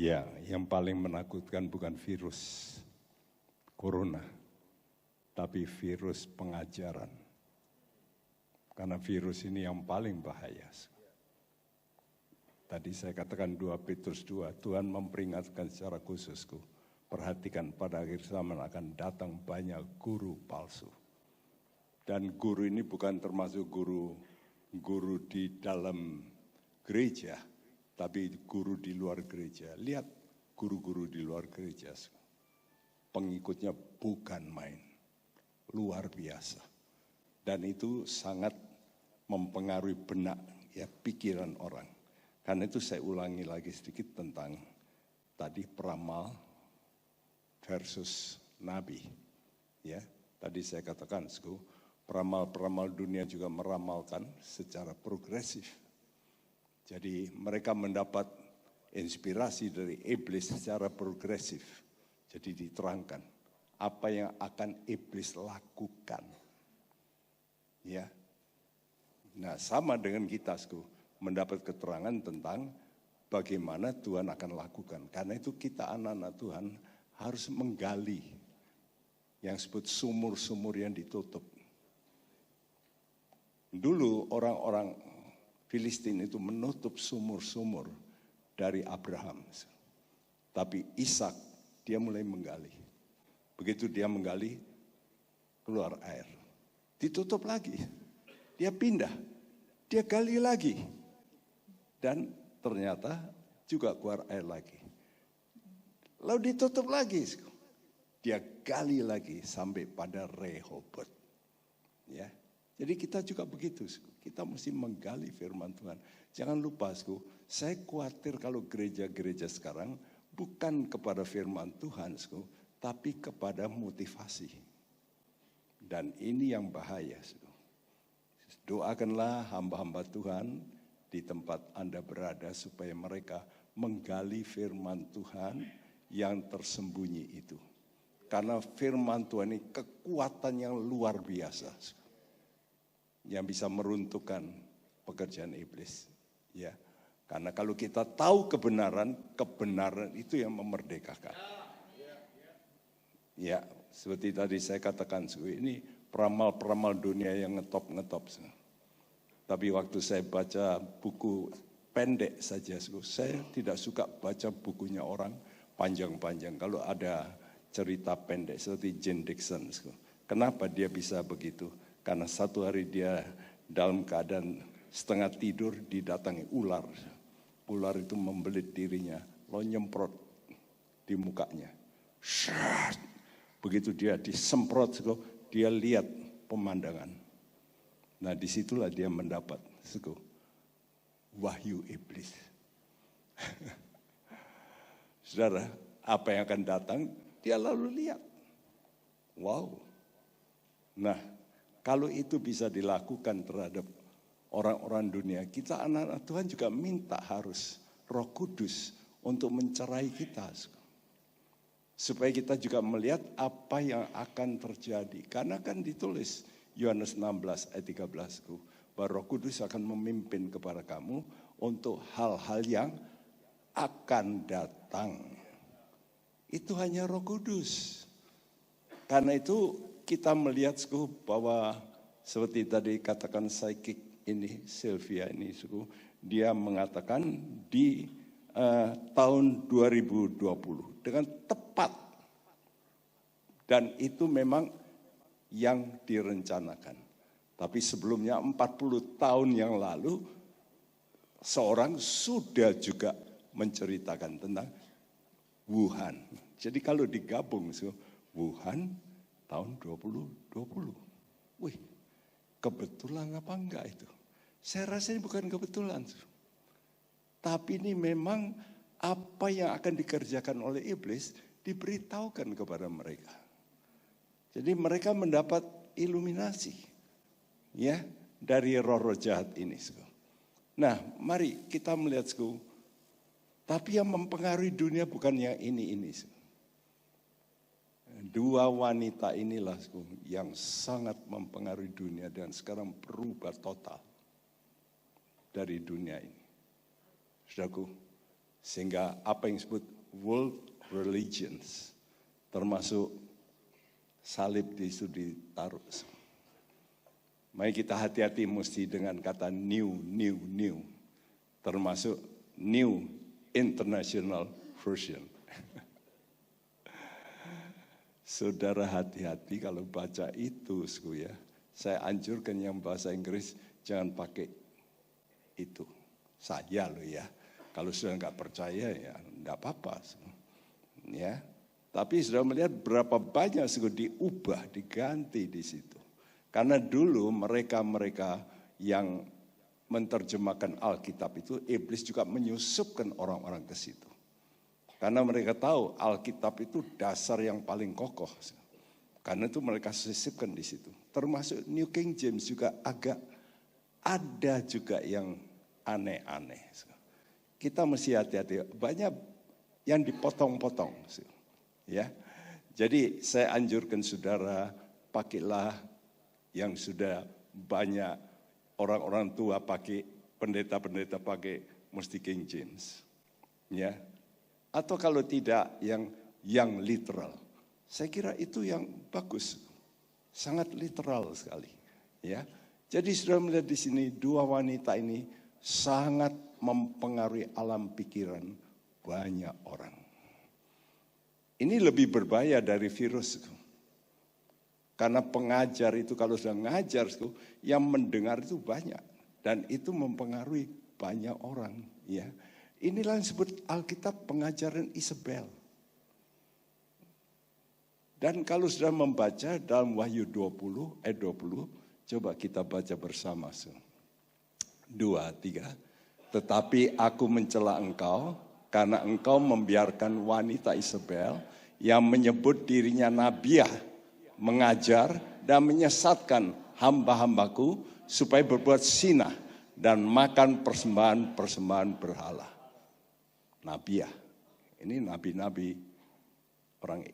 Ya, yang paling menakutkan bukan virus corona, tapi virus pengajaran. Karena virus ini yang paling bahaya. Tadi saya katakan 2 Petrus 2, Tuhan memperingatkan secara khusus, perhatikan pada akhir zaman akan datang banyak guru palsu. Dan guru ini bukan termasuk guru di dalam gereja, tapi guru di luar gereja. Lihat guru-guru di luar gereja, pengikutnya bukan main, luar biasa. Dan itu sangat mempengaruhi benak, pikiran orang. Karena itu saya ulangi lagi sedikit tentang tadi peramal versus nabi. Ya, tadi saya katakan, peramal-peramal dunia juga meramalkan secara progresif. Jadi mereka mendapat inspirasi dari iblis secara progresif. Jadi diterangkan apa yang akan iblis lakukan. Ya. Nah, sama dengan kita, mendapat keterangan tentang bagaimana Tuhan akan lakukan. Karena itu kita anak-anak Tuhan harus menggali yang disebut sumur-sumur yang ditutup. Dulu orang-orang Filistin itu menutup sumur-sumur dari Abraham. Tapi Ishak dia mulai menggali. Begitu dia menggali, keluar air. Ditutup lagi. Dia pindah. Dia gali lagi. Dan ternyata juga keluar air lagi. Lalu ditutup lagi. Dia gali lagi sampai pada Rehobot. Ya. Jadi kita juga begitu. Kita mesti menggali firman Tuhan. Jangan lupa, saya khawatir kalau gereja-gereja sekarang bukan kepada firman Tuhan, tapi kepada motivasi. Dan ini yang bahaya. Doakanlah hamba-hamba Tuhan di tempat Anda berada supaya mereka menggali firman Tuhan yang tersembunyi itu. Karena firman Tuhan ini kekuatan yang luar biasa. Yang bisa meruntuhkan pekerjaan iblis. Ya. Karena kalau kita tahu kebenaran, kebenaran itu yang memerdekakan. Ya, seperti tadi saya katakan, ini peramal-peramal dunia yang ngetop. Tapi waktu saya baca buku pendek saja, saya tidak suka baca bukunya orang panjang-panjang. Kalau ada cerita pendek seperti Jane Dixon. Kenapa dia bisa begitu? Karena satu hari dia dalam keadaan setengah tidur didatangi ular. Ular itu membelit dirinya, lalu nyemprot di mukanya. Begitu dia disemprot, dia lihat pemandangan. Nah, disitulah dia mendapat wahyu iblis. Saudara, apa yang akan datang, dia lalu lihat. Wow. Nah, kalau itu bisa dilakukan terhadap orang-orang dunia, kita anak-anak Tuhan juga minta harus Roh Kudus untuk mencerai kita. Supaya kita juga melihat apa yang akan terjadi. Karena kan ditulis Yohanes 16 ayat 13, bahwa Roh Kudus akan memimpin kepada kamu untuk hal-hal yang akan datang. Itu hanya Roh Kudus. Karena itu kita melihat bahwa seperti tadi katakan psychic ini, Sylvia ini, dia mengatakan di tahun 2020 dengan tepat. Dan itu memang yang direncanakan. Tapi sebelumnya 40 tahun yang lalu, seorang sudah juga menceritakan tentang Wuhan. Jadi kalau digabung, Wuhan tahun 2020. Wih, kebetulan apa enggak itu? Saya rasa ini bukan kebetulan. Tapi ini memang apa yang akan dikerjakan oleh iblis diberitahukan kepada mereka. Jadi mereka mendapat iluminasi ya dari roh-roh jahat ini. Nah, mari kita melihat, tapi yang mempengaruhi dunia bukan yang ini. Dua wanita inilah yang sangat mempengaruhi dunia dan sekarang berubah total dari dunia ini. Saudaraku, Sehingga apa yang disebut world religions, termasuk salib di situ ditaruh. Mari kita hati-hati mesti dengan kata new. Termasuk New International Version. Saudara hati-hati kalau baca itu, ya. Saya anjurkan yang bahasa Inggris jangan pakai itu. Saya loh ya. Kalau sudah nggak percaya ya nggak apa-apa. Ya. Tapi sudah melihat berapa banyak diubah, diganti di situ. Karena dulu mereka yang menerjemahkan Alkitab itu, iblis juga menyusupkan orang-orang ke situ. Karena mereka tahu Alkitab itu dasar yang paling kokoh. Karena itu mereka sisipkan di situ. Termasuk New King James juga agak ada juga yang aneh-aneh. Kita mesti hati-hati. Banyak yang dipotong-potong. Ya, jadi saya anjurkan saudara, pakailah yang sudah banyak orang-orang tua pakai, pendeta-pendeta pakai, mesti King James. Ya. Atau kalau tidak yang literal. Saya kira itu yang bagus. Sangat literal sekali. Ya. Jadi sudah melihat di sini dua wanita ini sangat mempengaruhi alam pikiran banyak orang. Ini lebih berbahaya dari virus. Karena pengajar itu kalau sudah ngajar itu, yang mendengar itu banyak. Dan itu mempengaruhi banyak orang. Ya. Inilah yang disebut Alkitab pengajaran Isabel. Dan kalau sudah membaca dalam Wahyu 20, ayat 20, coba kita baca bersama. 2, 3. Tetapi aku mencela engkau, karena engkau membiarkan wanita Isabel yang menyebut dirinya nabiah, mengajar dan menyesatkan hamba-hambaku supaya berbuat zina dan makan persembahan-persembahan berhala. Nabiah, ini nabi-nabi orang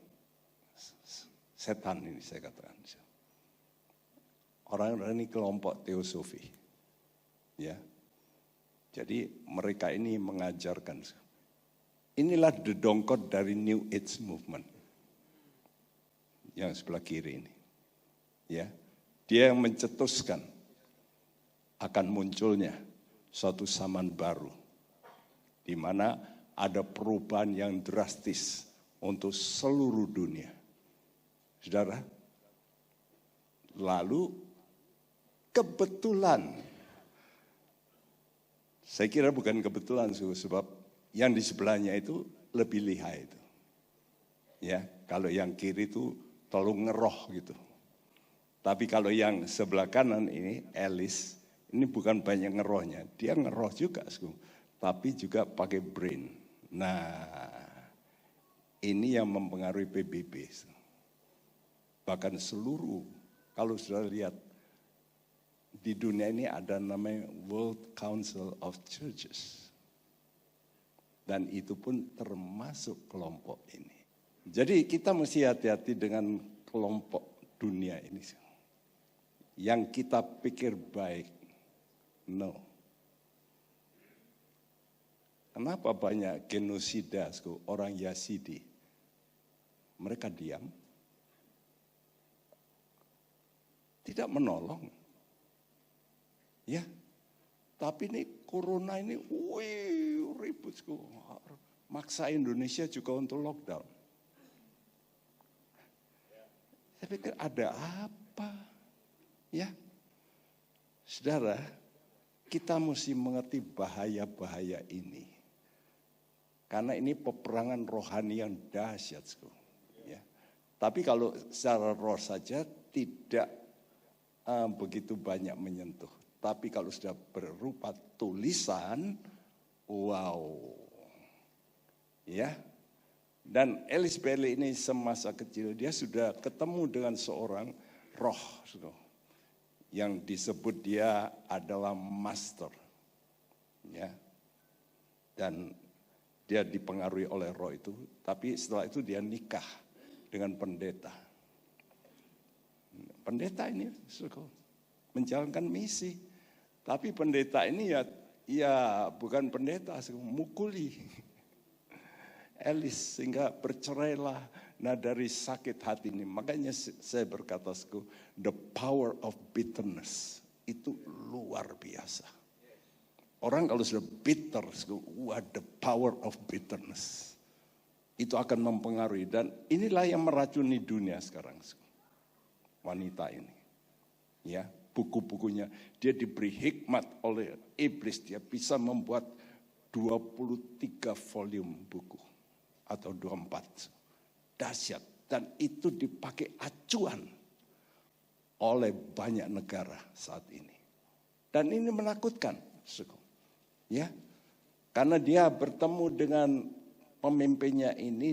setan ini saya katakan. Orang-orang ini kelompok teosofi. Ya. Jadi mereka ini mengajarkan. Inilah dedongkot dari New Age Movement. Yang sebelah kiri ini. Ya. Dia yang mencetuskan akan munculnya suatu zaman baru. Di mana ada perubahan yang drastis untuk seluruh dunia. Saudara, lalu kebetulan, saya kira bukan kebetulan sebab yang di sebelahnya itu lebih lihai itu. Ya, kalau yang kiri itu terlalu ngeroh gitu. Tapi kalau yang sebelah kanan ini, Alice, ini bukan banyak ngerohnya, dia ngeroh juga, tapi juga pakai brain. Nah, ini yang mempengaruhi PBB. Bahkan seluruh, kalau sudah lihat, di dunia ini ada namanya World Council of Churches. Dan itu pun termasuk kelompok ini. Jadi kita mesti hati-hati dengan kelompok dunia ini. Yang kita pikir baik, no. Kenapa banyak genosida orang Yazidi? Mereka diam. Tidak menolong. Ya. Tapi ini corona ini ribut. Maksa Indonesia juga untuk lockdown. Saya pikir ada apa? Ya. Saudara, kita mesti mengerti bahaya-bahaya ini. Karena ini peperangan rohani yang dahsyat. Ya. Tapi kalau secara roh saja tidak begitu banyak menyentuh. Tapi kalau sudah berupa tulisan, wow. Ya. Dan Alice Bailey ini semasa kecil, dia sudah ketemu dengan seorang roh. Yang disebut dia adalah master. Ya. Dan dia dipengaruhi oleh roh itu, tapi setelah itu dia nikah dengan pendeta. Pendeta ini menjalankan misi, tapi pendeta ini ya bukan pendeta, mukuli. Elis sehingga bercerailah. Nah dari sakit hati ini, makanya saya berkata, the power of bitterness itu luar biasa. Orang kalau sudah bitter, what the power of bitterness. Itu akan mempengaruhi, dan inilah yang meracuni dunia sekarang. Wanita ini. Ya, buku-bukunya, dia diberi hikmat oleh iblis, dia bisa membuat 23 volume buku atau 24. Dahsyat, dan itu dipakai acuan oleh banyak negara saat ini. Dan ini menakutkan, ya, karena dia bertemu dengan pemimpinnya ini,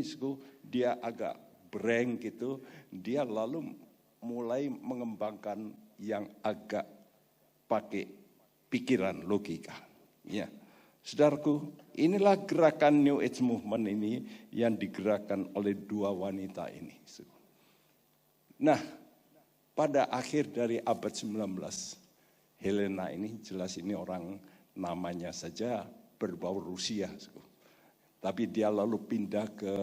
dia agak breng gitu, dia lalu mulai mengembangkan yang agak pakai pikiran logika, ya. Saudaraku, inilah gerakan New Age Movement ini yang digerakkan oleh dua wanita ini. Nah, pada akhir dari abad 19, Helena ini, jelas ini orang namanya saja berbau Rusia. Tapi dia lalu pindah ke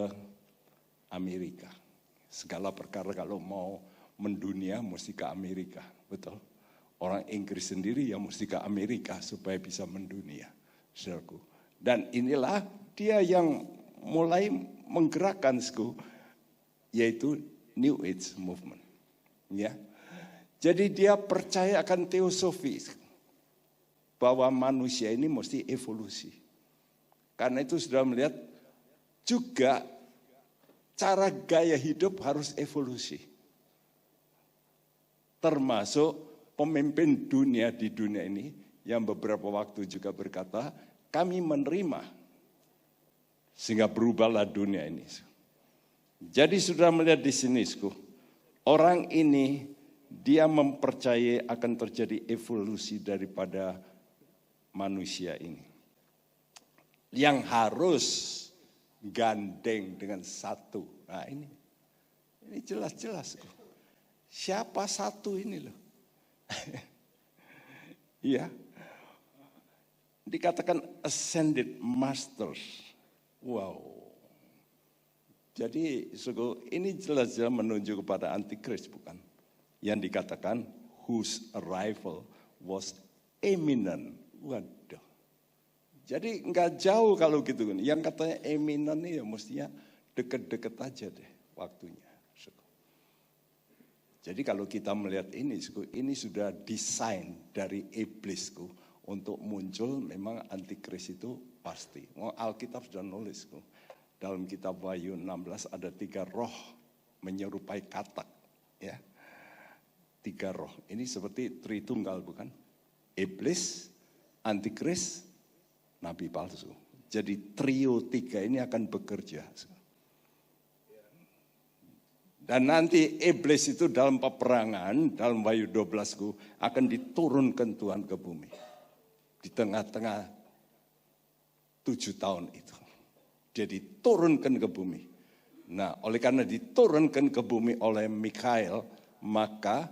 Amerika. Segala perkara kalau mau mendunia mesti ke Amerika, betul. Orang Inggris sendiri yang mesti ke Amerika supaya bisa mendunia. Saudaraku. Dan inilah dia yang mulai menggerakkan, yaitu New Age Movement. Ya. Jadi dia percaya akan teosofi, bahwa manusia ini mesti evolusi. Karena itu sudah melihat juga cara gaya hidup harus evolusi. Termasuk pemimpin dunia di dunia ini, yang beberapa waktu juga berkata, kami menerima sehingga berubahlah dunia ini. Jadi sudah melihat di sini, orang ini dia mempercayai akan terjadi evolusi daripada manusia ini. Yang harus gandeng dengan satu. Nah ini jelas-jelas. Siapa satu ini loh? Iya. Dikatakan ascended masters. Wow. Jadi ini jelas-jelas menunjuk kepada antikris, bukan? Yang dikatakan whose arrival was imminent. Waduh. Jadi enggak jauh kalau gitu. Yang katanya imminent ya mestinya deket-deket aja deh waktunya. Jadi kalau kita melihat ini sudah desain dari iblisku untuk muncul, memang antikris itu pasti. Alkitab sudah nulis, dalam kitab Wahyu 16 ada 3 roh menyerupai katak, ya. 3 roh. Ini seperti Tritunggal, bukan? Iblis, antikris, nabi palsu. Jadi trio 3 ini akan bekerja. Dan nanti iblis itu dalam peperangan, dalam Wahyu 12 akan diturunkan Tuhan ke bumi. Di tengah-tengah 7 tahun itu. Dia diturunkan ke bumi. Nah, oleh karena diturunkan ke bumi oleh Mikael, maka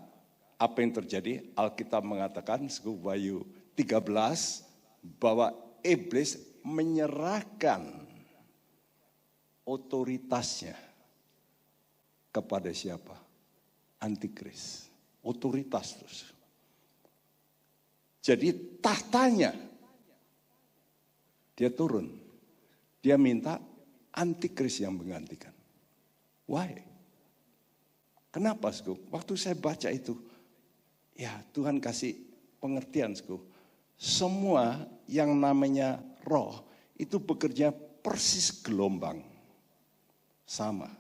apa yang terjadi? Alkitab mengatakan, Wahyu 13, bahwa iblis menyerahkan otoritasnya kepada siapa? Antikris. Otoritas terus. Jadi tahtanya dia turun. Dia minta antikris yang menggantikan. Why? Kenapa, Waktu saya baca itu, ya Tuhan kasih pengertian, semua yang namanya roh itu bekerja persis gelombang. Sama.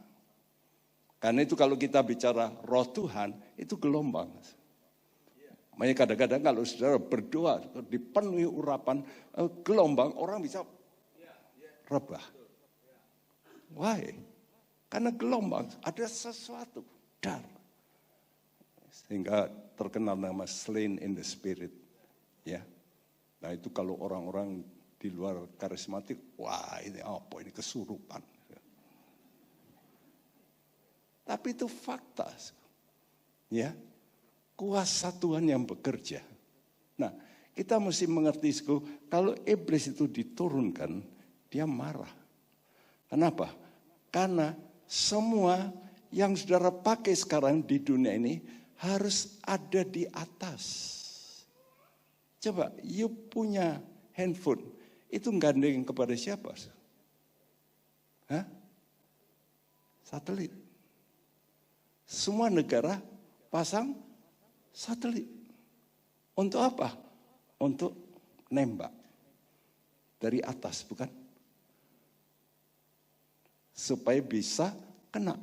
Karena itu kalau kita bicara roh Tuhan, itu gelombang. Makanya kadang-kadang kalau saudara berdoa, dipenuhi urapan gelombang, orang bisa rebah. Why? Karena gelombang, ada sesuatu. Dar. Sehingga terkenal nama slain in the spirit. Ya. Nah itu kalau orang-orang di luar karismatik, wah ini apa, ini kesurupan. Tapi itu fakta. Ya. Kuasa Tuhan yang bekerja. Nah, kita mesti mengerti, kalau iblis itu diturunkan, dia marah. Kenapa? Karena semua yang saudara pakai sekarang di dunia ini harus ada di atas. Coba, you punya handphone, itu gandeng kepada siapa? Hah? Satelit. Semua negara pasang satelit. Untuk apa? Untuk nembak. Dari atas, bukan? Supaya bisa kena.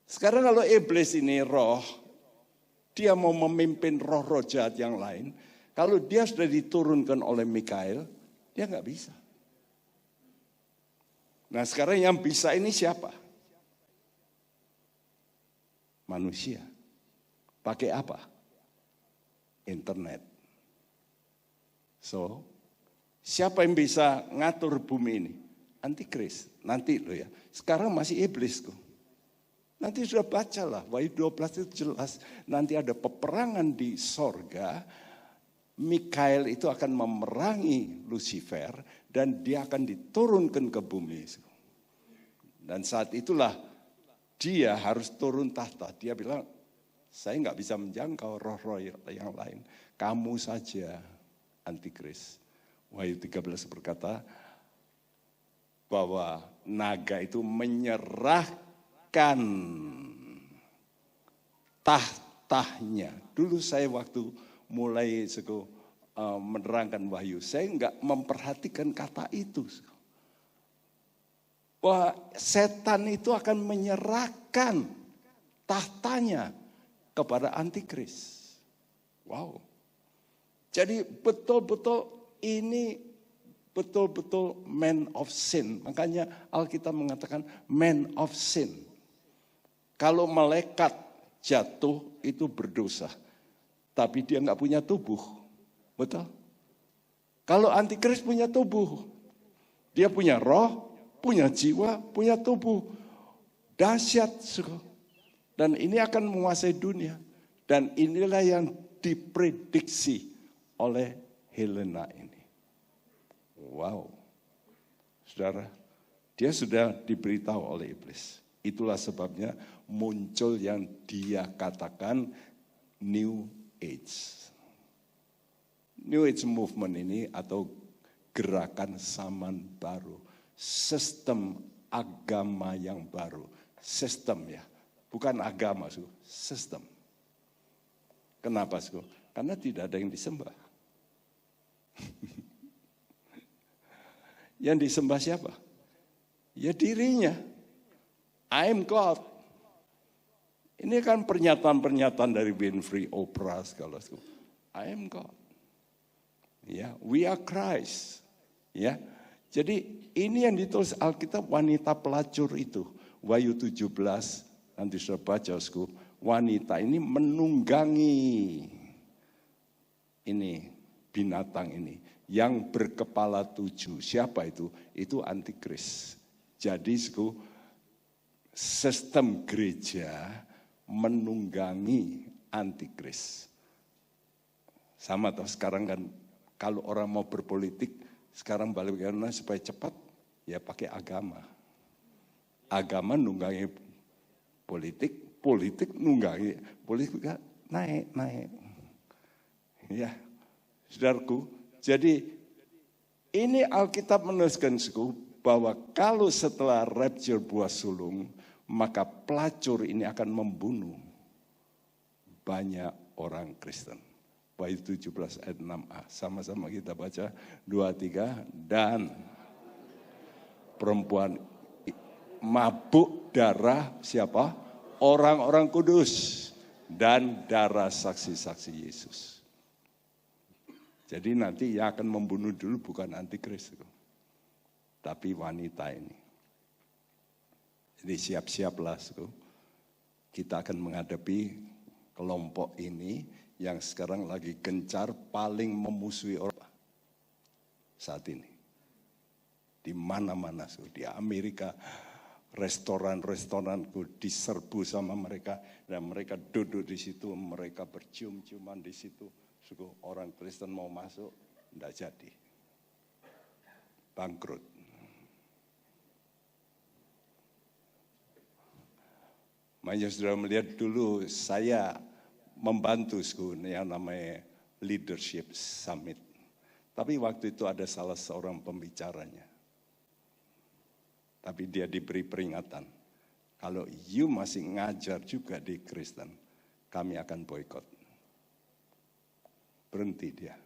Sekarang kalau iblis ini roh, dia mau memimpin roh-roh jahat yang lain. Kalau dia sudah diturunkan oleh Mikael, dia nggak bisa. Nah sekarang yang bisa ini siapa? Manusia. Pakai apa? Internet. So, siapa yang bisa ngatur bumi ini? Antikris. Nanti loh ya. Sekarang masih iblis kok. Nanti sudah bacalah, Wahyu 12 itu jelas. Nanti ada peperangan di sorga, Mikael itu akan memerangi Lucifer, dan dia akan diturunkan ke bumi. Dan saat itulah dia harus turun tahta. Dia bilang, saya nggak bisa menjangkau roh-roh yang lain. Kamu saja antikris. Wahyu 13 berkata bahwa naga itu menyerahkan tahtanya. Dulu saya waktu mulai menerangkan wahyu, saya enggak memperhatikan kata itu. Bahwa setan itu akan menyerahkan tahtanya kepada antikris. Wow. Jadi betul-betul ini betul-betul man of sin. Makanya Alkitab mengatakan man of sin. Kalau malaikat jatuh itu berdosa. Tapi dia nggak punya tubuh. Betul? Kalau antikris punya tubuh. Dia punya roh, punya jiwa, punya tubuh. Dahsyat. Dan ini akan menguasai dunia. Dan inilah yang diprediksi oleh Helena ini. Wow. Saudara, dia sudah diberitahu oleh iblis. Itulah sebabnya muncul yang dia katakan New Age. New Age movement ini atau gerakan zaman baru. Sistem agama yang baru. Sistem ya, bukan agama, sistem. Kenapa? Karena tidak ada yang disembah. Yang disembah siapa? Ya dirinya. I am God. Ini kan pernyataan-pernyataan dari Winfrey Oprah segala macam. I am God. Ya, we are Christ. Ya. Jadi ini yang ditulis Alkitab, wanita pelacur itu. Wahyu 17, nanti sudah baca, wanita ini menunggangi ini binatang ini yang berkepala 7. Siapa itu? Itu antikris. Jadi sistem gereja menunggangi antikris. Sama toh sekarang kan kalau orang mau berpolitik sekarang bagaimana supaya cepat ya pakai agama. Agama nunggangi politik, politik nunggangi politik naik. Ya, saudaraku. Jadi ini Alkitab menuliskan bahwa kalau setelah rapture buah sulung, maka pelacur ini akan membunuh banyak orang Kristen. Wahyu 17 ayat 6a. Sama-sama kita baca 2-3. Dan perempuan mabuk darah siapa? Orang-orang kudus dan darah saksi-saksi Yesus. Jadi nanti yang akan membunuh dulu bukan antikris, tapi wanita ini. Jadi siap-siaplah, kita akan menghadapi kelompok ini yang sekarang lagi gencar paling memusuhi orang saat ini. Di mana-mana, di Amerika, restoran-restoran diserbu sama mereka dan mereka duduk di situ, mereka bercium-ciuman di situ. Orang Kristen mau masuk, tidak jadi. Bangkrut. Makanya saudara melihat dulu saya membantu yang namanya Leadership Summit. Tapi waktu itu ada salah seorang pembicaranya. Tapi dia diberi peringatan. Kalau you masih ngajar juga di Kristen, kami akan boikot. Berhenti dia.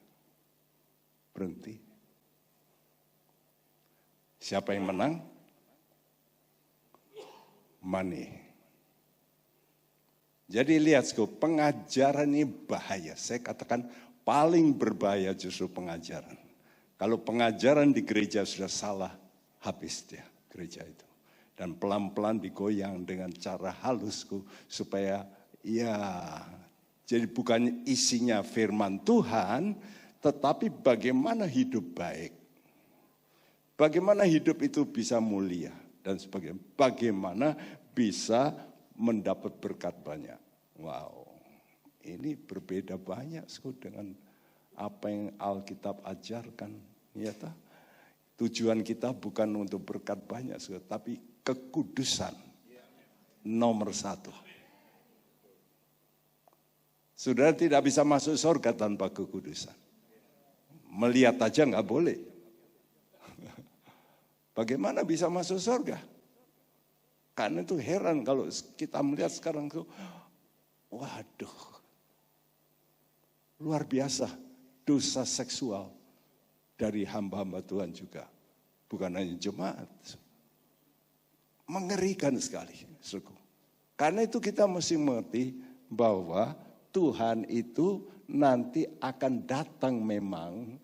Berhenti. Siapa yang menang? Money. Jadi lihat, pengajaran ini bahaya. Saya katakan paling berbahaya justru pengajaran. Kalau pengajaran di gereja sudah salah, habis dia gereja itu. Dan pelan-pelan digoyang dengan cara halus supaya jadi bukan isinya firman Tuhan, tetapi bagaimana hidup baik. Bagaimana hidup itu bisa mulia dan sebagainya. Bagaimana bisa mendapat berkat banyak. Wow, ini berbeda banyak dengan apa yang Alkitab ajarkan. Ya, tujuan kita bukan untuk berkat banyak, tapi kekudusan nomor 1. Saudara tidak bisa masuk surga tanpa kekudusan. Melihat aja nggak boleh. Bagaimana bisa masuk surga? Karena itu heran kalau kita melihat sekarang tuh, waduh, luar biasa dosa seksual dari hamba-hamba Tuhan juga. Bukan hanya jemaat. Mengerikan sekali. Karena itu kita mesti mengerti bahwa Tuhan itu nanti akan datang memang,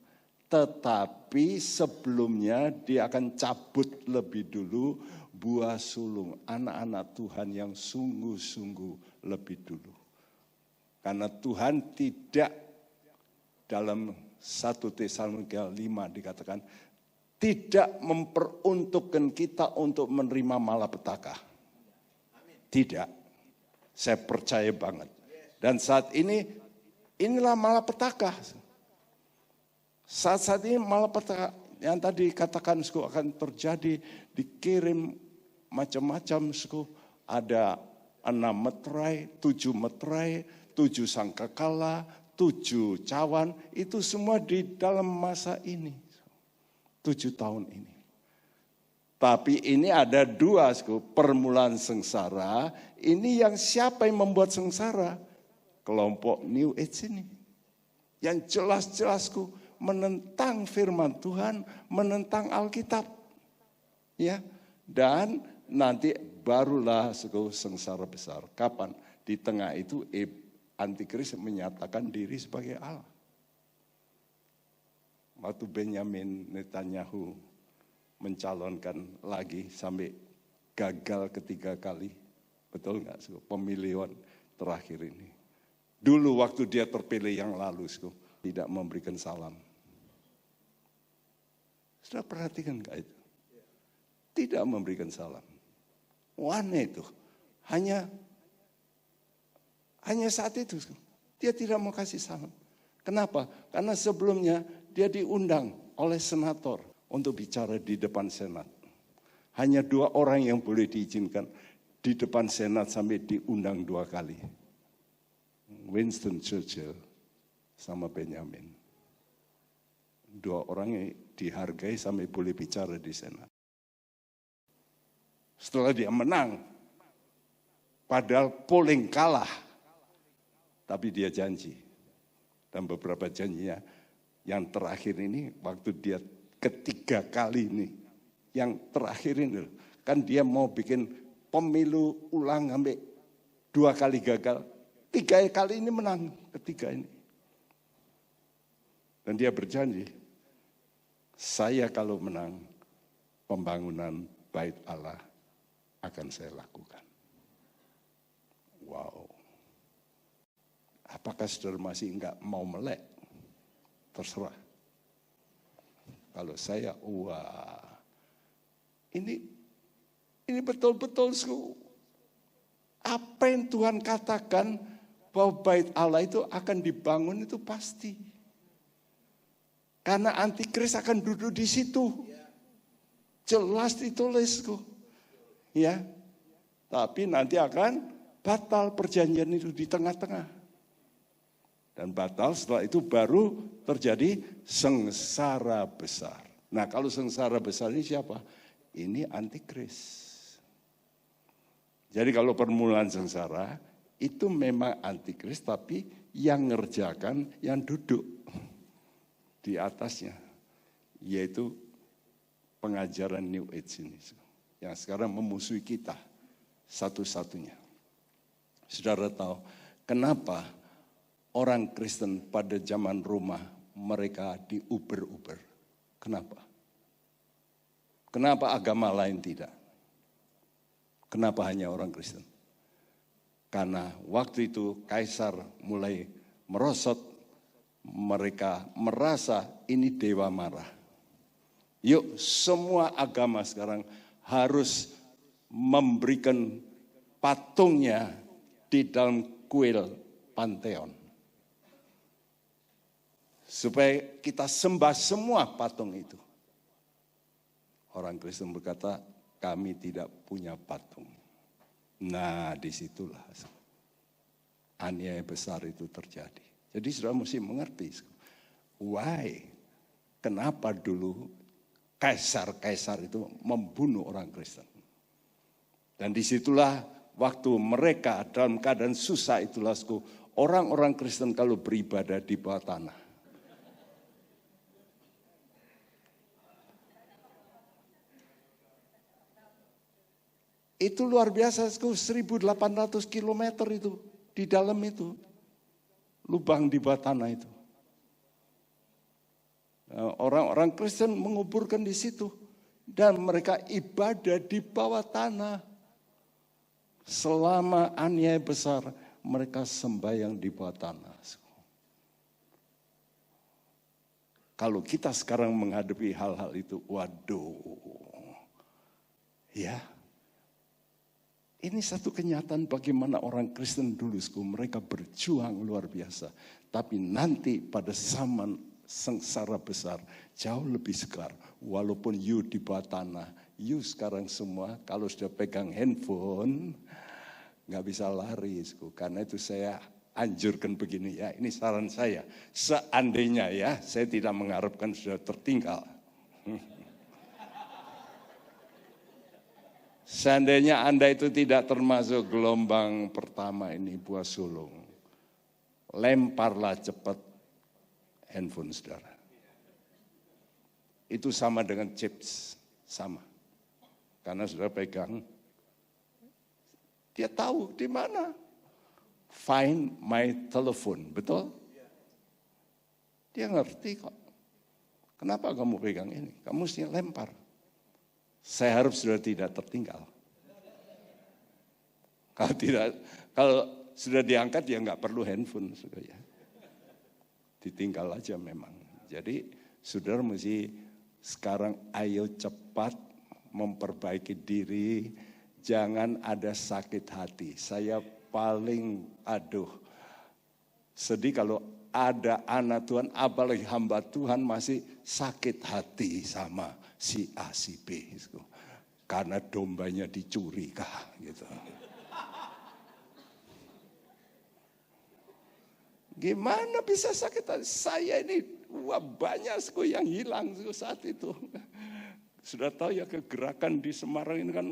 tetapi sebelumnya dia akan cabut lebih dulu buah sulung anak-anak Tuhan yang sungguh-sungguh lebih dulu. Karena Tuhan tidak, dalam 1 Tesalonika 5 dikatakan, tidak memperuntukkan kita untuk menerima malapetaka. Tidak. Saya percaya banget. Dan saat ini, inilah malapetaka. Saat ini malapetaka yang tadi katakan akan terjadi, dikirim macam-macam, ada 6 meterai, 7 meterai, 7 sangkakala, 7 cawan, itu semua di dalam masa ini, 7 tahun ini. Tapi ini ada 2, permulaan sengsara, ini yang siapa yang membuat sengsara? Kelompok New Age ini. Yang jelas-jelas menentang firman Tuhan, menentang Alkitab. Ya, dan nanti barulah sengsara besar. Kapan? Di tengah itu Antikris menyatakan diri sebagai Allah. Waktu Benyamin Netanyahu mencalonkan lagi sampai gagal ketiga kali. Betul nggak? Pemilihan terakhir ini. Dulu waktu dia terpilih yang lalu, tidak memberikan salam. Sudah perhatikan nggak itu? Tidak memberikan salam. Aneh itu. Hanya saat itu dia tidak mau kasih salam. Kenapa? Karena sebelumnya dia diundang oleh senator untuk bicara di depan senat. Hanya 2 orang yang boleh diizinkan di depan senat sampai diundang 2 kali. Winston Churchill sama Benjamin. 2 orang yang dihargai sampai boleh bicara di senat. Setelah dia menang, padahal polling kalah, tapi dia janji. Dan beberapa janjinya, yang terakhir ini, waktu dia ketiga kali ini, yang terakhir ini, kan dia mau bikin pemilu ulang sampai 2 kali gagal, 3 kali ini menang, ketiga ini. Dan dia berjanji, saya kalau menang, pembangunan bait Allah akan saya lakukan. Wow. Apakah saudara masih enggak mau melek? Terserah. Kalau saya, wah. Ini betul-betul apa yang Tuhan katakan bahwa bait Allah itu akan dibangun itu pasti. Karena antikris akan duduk di situ. Jelas ditulis. Ya. Tapi nanti akan Batal perjanjian itu di tengah-tengah. Dan batal setelah itu baru terjadi sengsara besar. Nah kalau sengsara besar ini siapa? Ini antikris. Jadi kalau permulaan sengsara itu memang antikris, tapi yang ngerjakan yang duduk di atasnya. Yaitu pengajaran New Age ini. Yang sekarang memusuhi kita satu-satunya. Saudara tahu kenapa orang Kristen pada zaman Roma mereka diuber-uber? Kenapa? Kenapa agama lain tidak? Kenapa hanya orang Kristen? Karena waktu itu kaisar mulai merosot, mereka merasa ini dewa marah. Yuk semua agama sekarang harus memberikan patungnya di dalam kuil panteon. Supaya kita sembah semua patung itu. Orang Kristen berkata, kami tidak punya patung. Nah disitulah aniaya besar itu terjadi. Jadi saudara mesti mengerti. Why? Kenapa dulu kaisar-kaisar itu membunuh orang Kristen? Dan disitulah waktu mereka dalam keadaan susah itulah orang-orang Kristen kalau beribadah di bawah tanah. Itu luar biasa, 1.800 kilometer itu di dalam itu. Lubang di bawah tanah itu. Orang-orang Kristen menguburkan di situ. Dan mereka ibadah di bawah tanah. Selama aniaya besar, mereka sembahyang di bawah tanah. Kalau kita sekarang menghadapi hal-hal itu, waduh. Ya. Ini satu kenyataan bagaimana orang Kristen dulu, mereka berjuang luar biasa. Tapi nanti pada zaman sengsara besar, jauh lebih segar. Walaupun you di bawah tanah, you sekarang semua kalau sudah pegang handphone, nggak bisa lari. Karena itu saya anjurkan begini ya, ini saran saya. Seandainya ya, saya tidak mengharapkan sudah tertinggal. Seandainya Anda itu tidak termasuk gelombang pertama ini buah sulung, lemparlah cepat handphone saudara. Itu sama dengan chips, sama. Karena saudara pegang, dia tahu di mana. Find my telephone, betul? Dia ngerti kok. Kenapa kamu pegang ini? Kamu mesti lempar. Saya harap sudah tidak tertinggal. Kalau sudah diangkat ya nggak perlu handphone, sudah ya. Ditinggal aja memang. Jadi saudara mesti sekarang ayo cepat memperbaiki diri, jangan ada sakit hati. Saya paling sedih kalau ada anak Tuhan, apalagi hamba Tuhan masih sakit hati sama si A, si B. Karena dombanya dicuri kah gitu. Gimana bisa sakit hati? Saya ini banyak yang hilang saat itu. Sudah tahu ya kegerakan di Semarang ini kan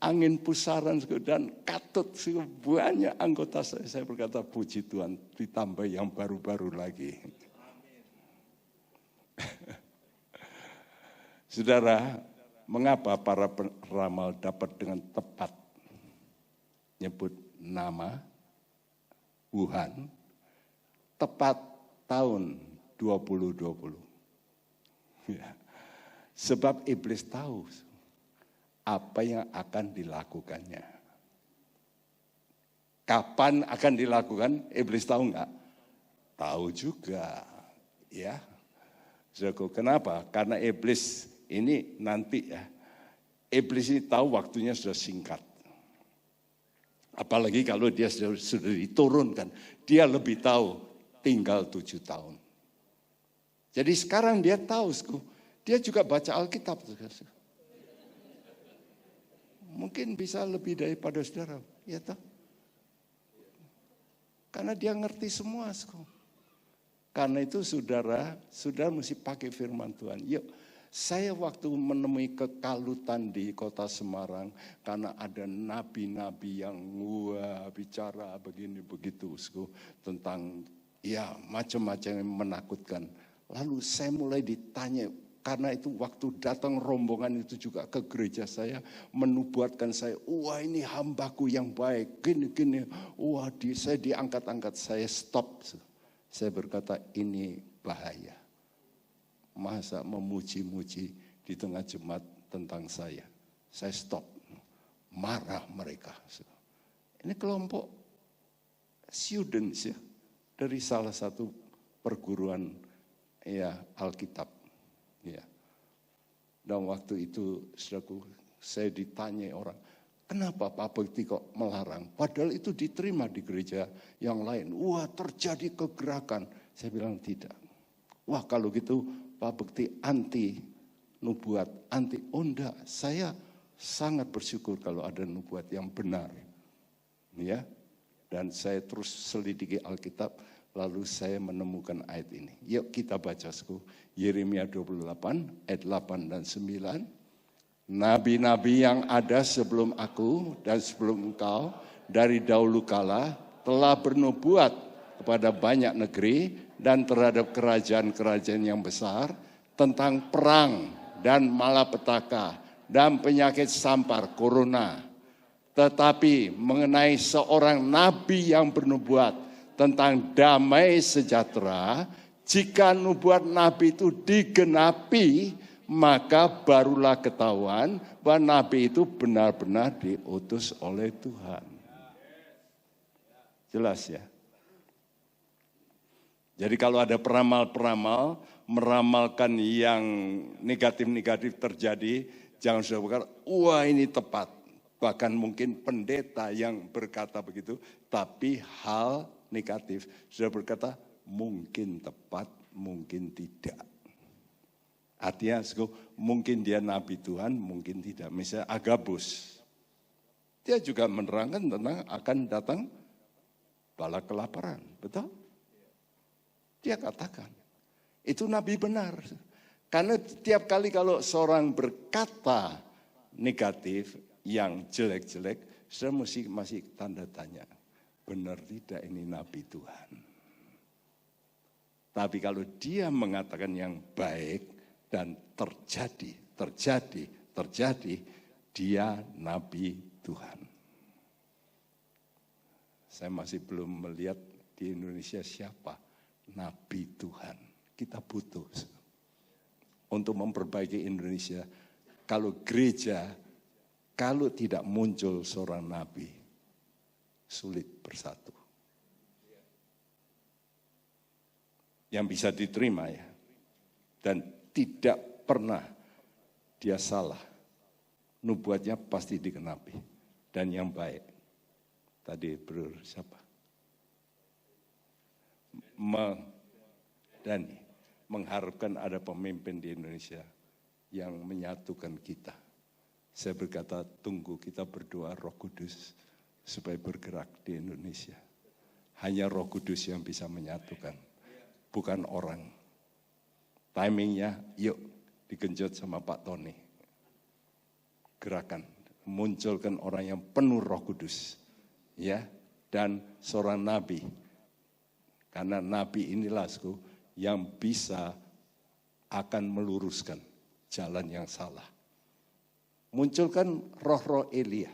angin pusaran dan katut banyak anggota saya. Saya berkata puji Tuhan ditambah yang baru-baru lagi. Saudara, mengapa para peramal dapat dengan tepat nyebut nama Wuhan tepat tahun 2020? Ya. Sebab iblis tahu apa yang akan dilakukannya. Kapan akan dilakukan? Iblis tahu enggak? Tahu juga. Ya. Kenapa? Karena iblis ini nanti ya. Iblis ini tahu waktunya sudah singkat. Apalagi kalau dia sudah diturunkan. Dia lebih tahu tinggal 7 tahun. Jadi sekarang dia tahu. Dia juga baca Alkitab. mungkin bisa lebih daripada saudara, ya toh? Karena dia ngerti semua. Karena itu saudara mesti pakai firman Tuhan. Yuk, saya waktu menemui kekalutan di kota Semarang, karena ada nabi-nabi yang bicara begini begitu, tentang ya macam-macam yang menakutkan. Lalu saya mulai ditanya, karena itu waktu datang rombongan itu juga ke gereja saya, menubuatkan saya, wah ini hambaku yang baik, gini-gini, wah saya diangkat-angkat, saya stop. Saya berkata ini bahaya. Masa memuji-muji di tengah jemaat tentang saya. Saya stop. Marah mereka. Ini kelompok students ya, dari salah satu perguruan ya Alkitab. Ya. Dan waktu itu saudaraku, saya ditanya orang, kenapa Pak Bekti kok melarang? Padahal itu diterima di gereja yang lain. Wah, terjadi kegerakan. Saya bilang tidak. Wah, kalau gitu Pak Bekti anti nubuat, anti. Oh enggak, saya sangat bersyukur kalau ada nubuat yang benar. Ya. Dan saya terus selidiki Alkitab, lalu saya menemukan ayat ini. Yuk kita baca, Yeremia 28 ayat 8 dan 9. Nabi-nabi yang ada sebelum aku dan sebelum engkau dari dahulu kala telah bernubuat kepada banyak negeri dan terhadap kerajaan-kerajaan yang besar tentang perang dan malapetaka dan penyakit sampar, corona. Tetapi mengenai seorang nabi yang bernubuat tentang damai sejahtera, jika nubuat nabi itu digenapi, maka barulah ketahuan bahwa nabi itu benar-benar diutus oleh Tuhan. Jelas ya? Jadi kalau ada peramal-peramal meramalkan yang negatif-negatif terjadi, jangan sudah berkata, wah ini tepat. Bahkan mungkin pendeta yang berkata begitu, tapi hal negatif. Sudah berkata, mungkin tepat, mungkin tidak. Artinya mungkin dia nabi Tuhan, mungkin tidak. Misalnya Agabus, dia juga menerangkan tentang akan datang bala kelaparan, betul? Dia katakan, itu nabi benar. Karena tiap kali kalau seorang berkata negatif, yang jelek-jelek, saya masih tanda tanya, benar tidak ini nabi Tuhan? Tapi kalau dia mengatakan yang baik, dan terjadi, dia nabi Tuhan. Saya masih belum melihat di Indonesia siapa nabi Tuhan. Kita butuh untuk memperbaiki Indonesia. Kalau gereja, kalau tidak muncul seorang nabi, sulit bersatu. Yang bisa diterima ya. Dan tidak pernah dia salah. Nubuatnya pasti digenapi. Dan yang baik. Tadi bro siapa? Dani. Mengharapkan ada pemimpin di Indonesia yang menyatukan kita. Saya berkata tunggu kita berdoa Roh Kudus supaya bergerak di Indonesia. Hanya Roh Kudus yang bisa menyatukan. Bukan orang. Timingnya, yuk digenjot sama Pak Tony. Gerakan, munculkan orang yang penuh Roh Kudus, ya, dan seorang nabi. Karena nabi inilah yang bisa akan meluruskan jalan yang salah. Munculkan roh-roh Elia.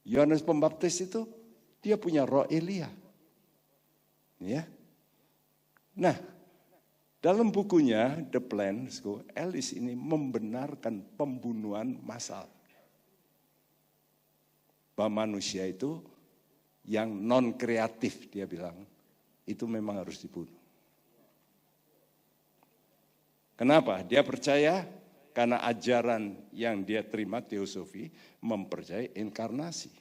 Yohanes Pembaptis itu dia punya roh Elia, ya. Nah. Dalam bukunya The Plan, Ellis ini membenarkan pembunuhan massal. Bahwa manusia itu yang non kreatif dia bilang, itu memang harus dibunuh. Kenapa? Dia percaya karena ajaran yang dia terima teosofi mempercayai inkarnasi.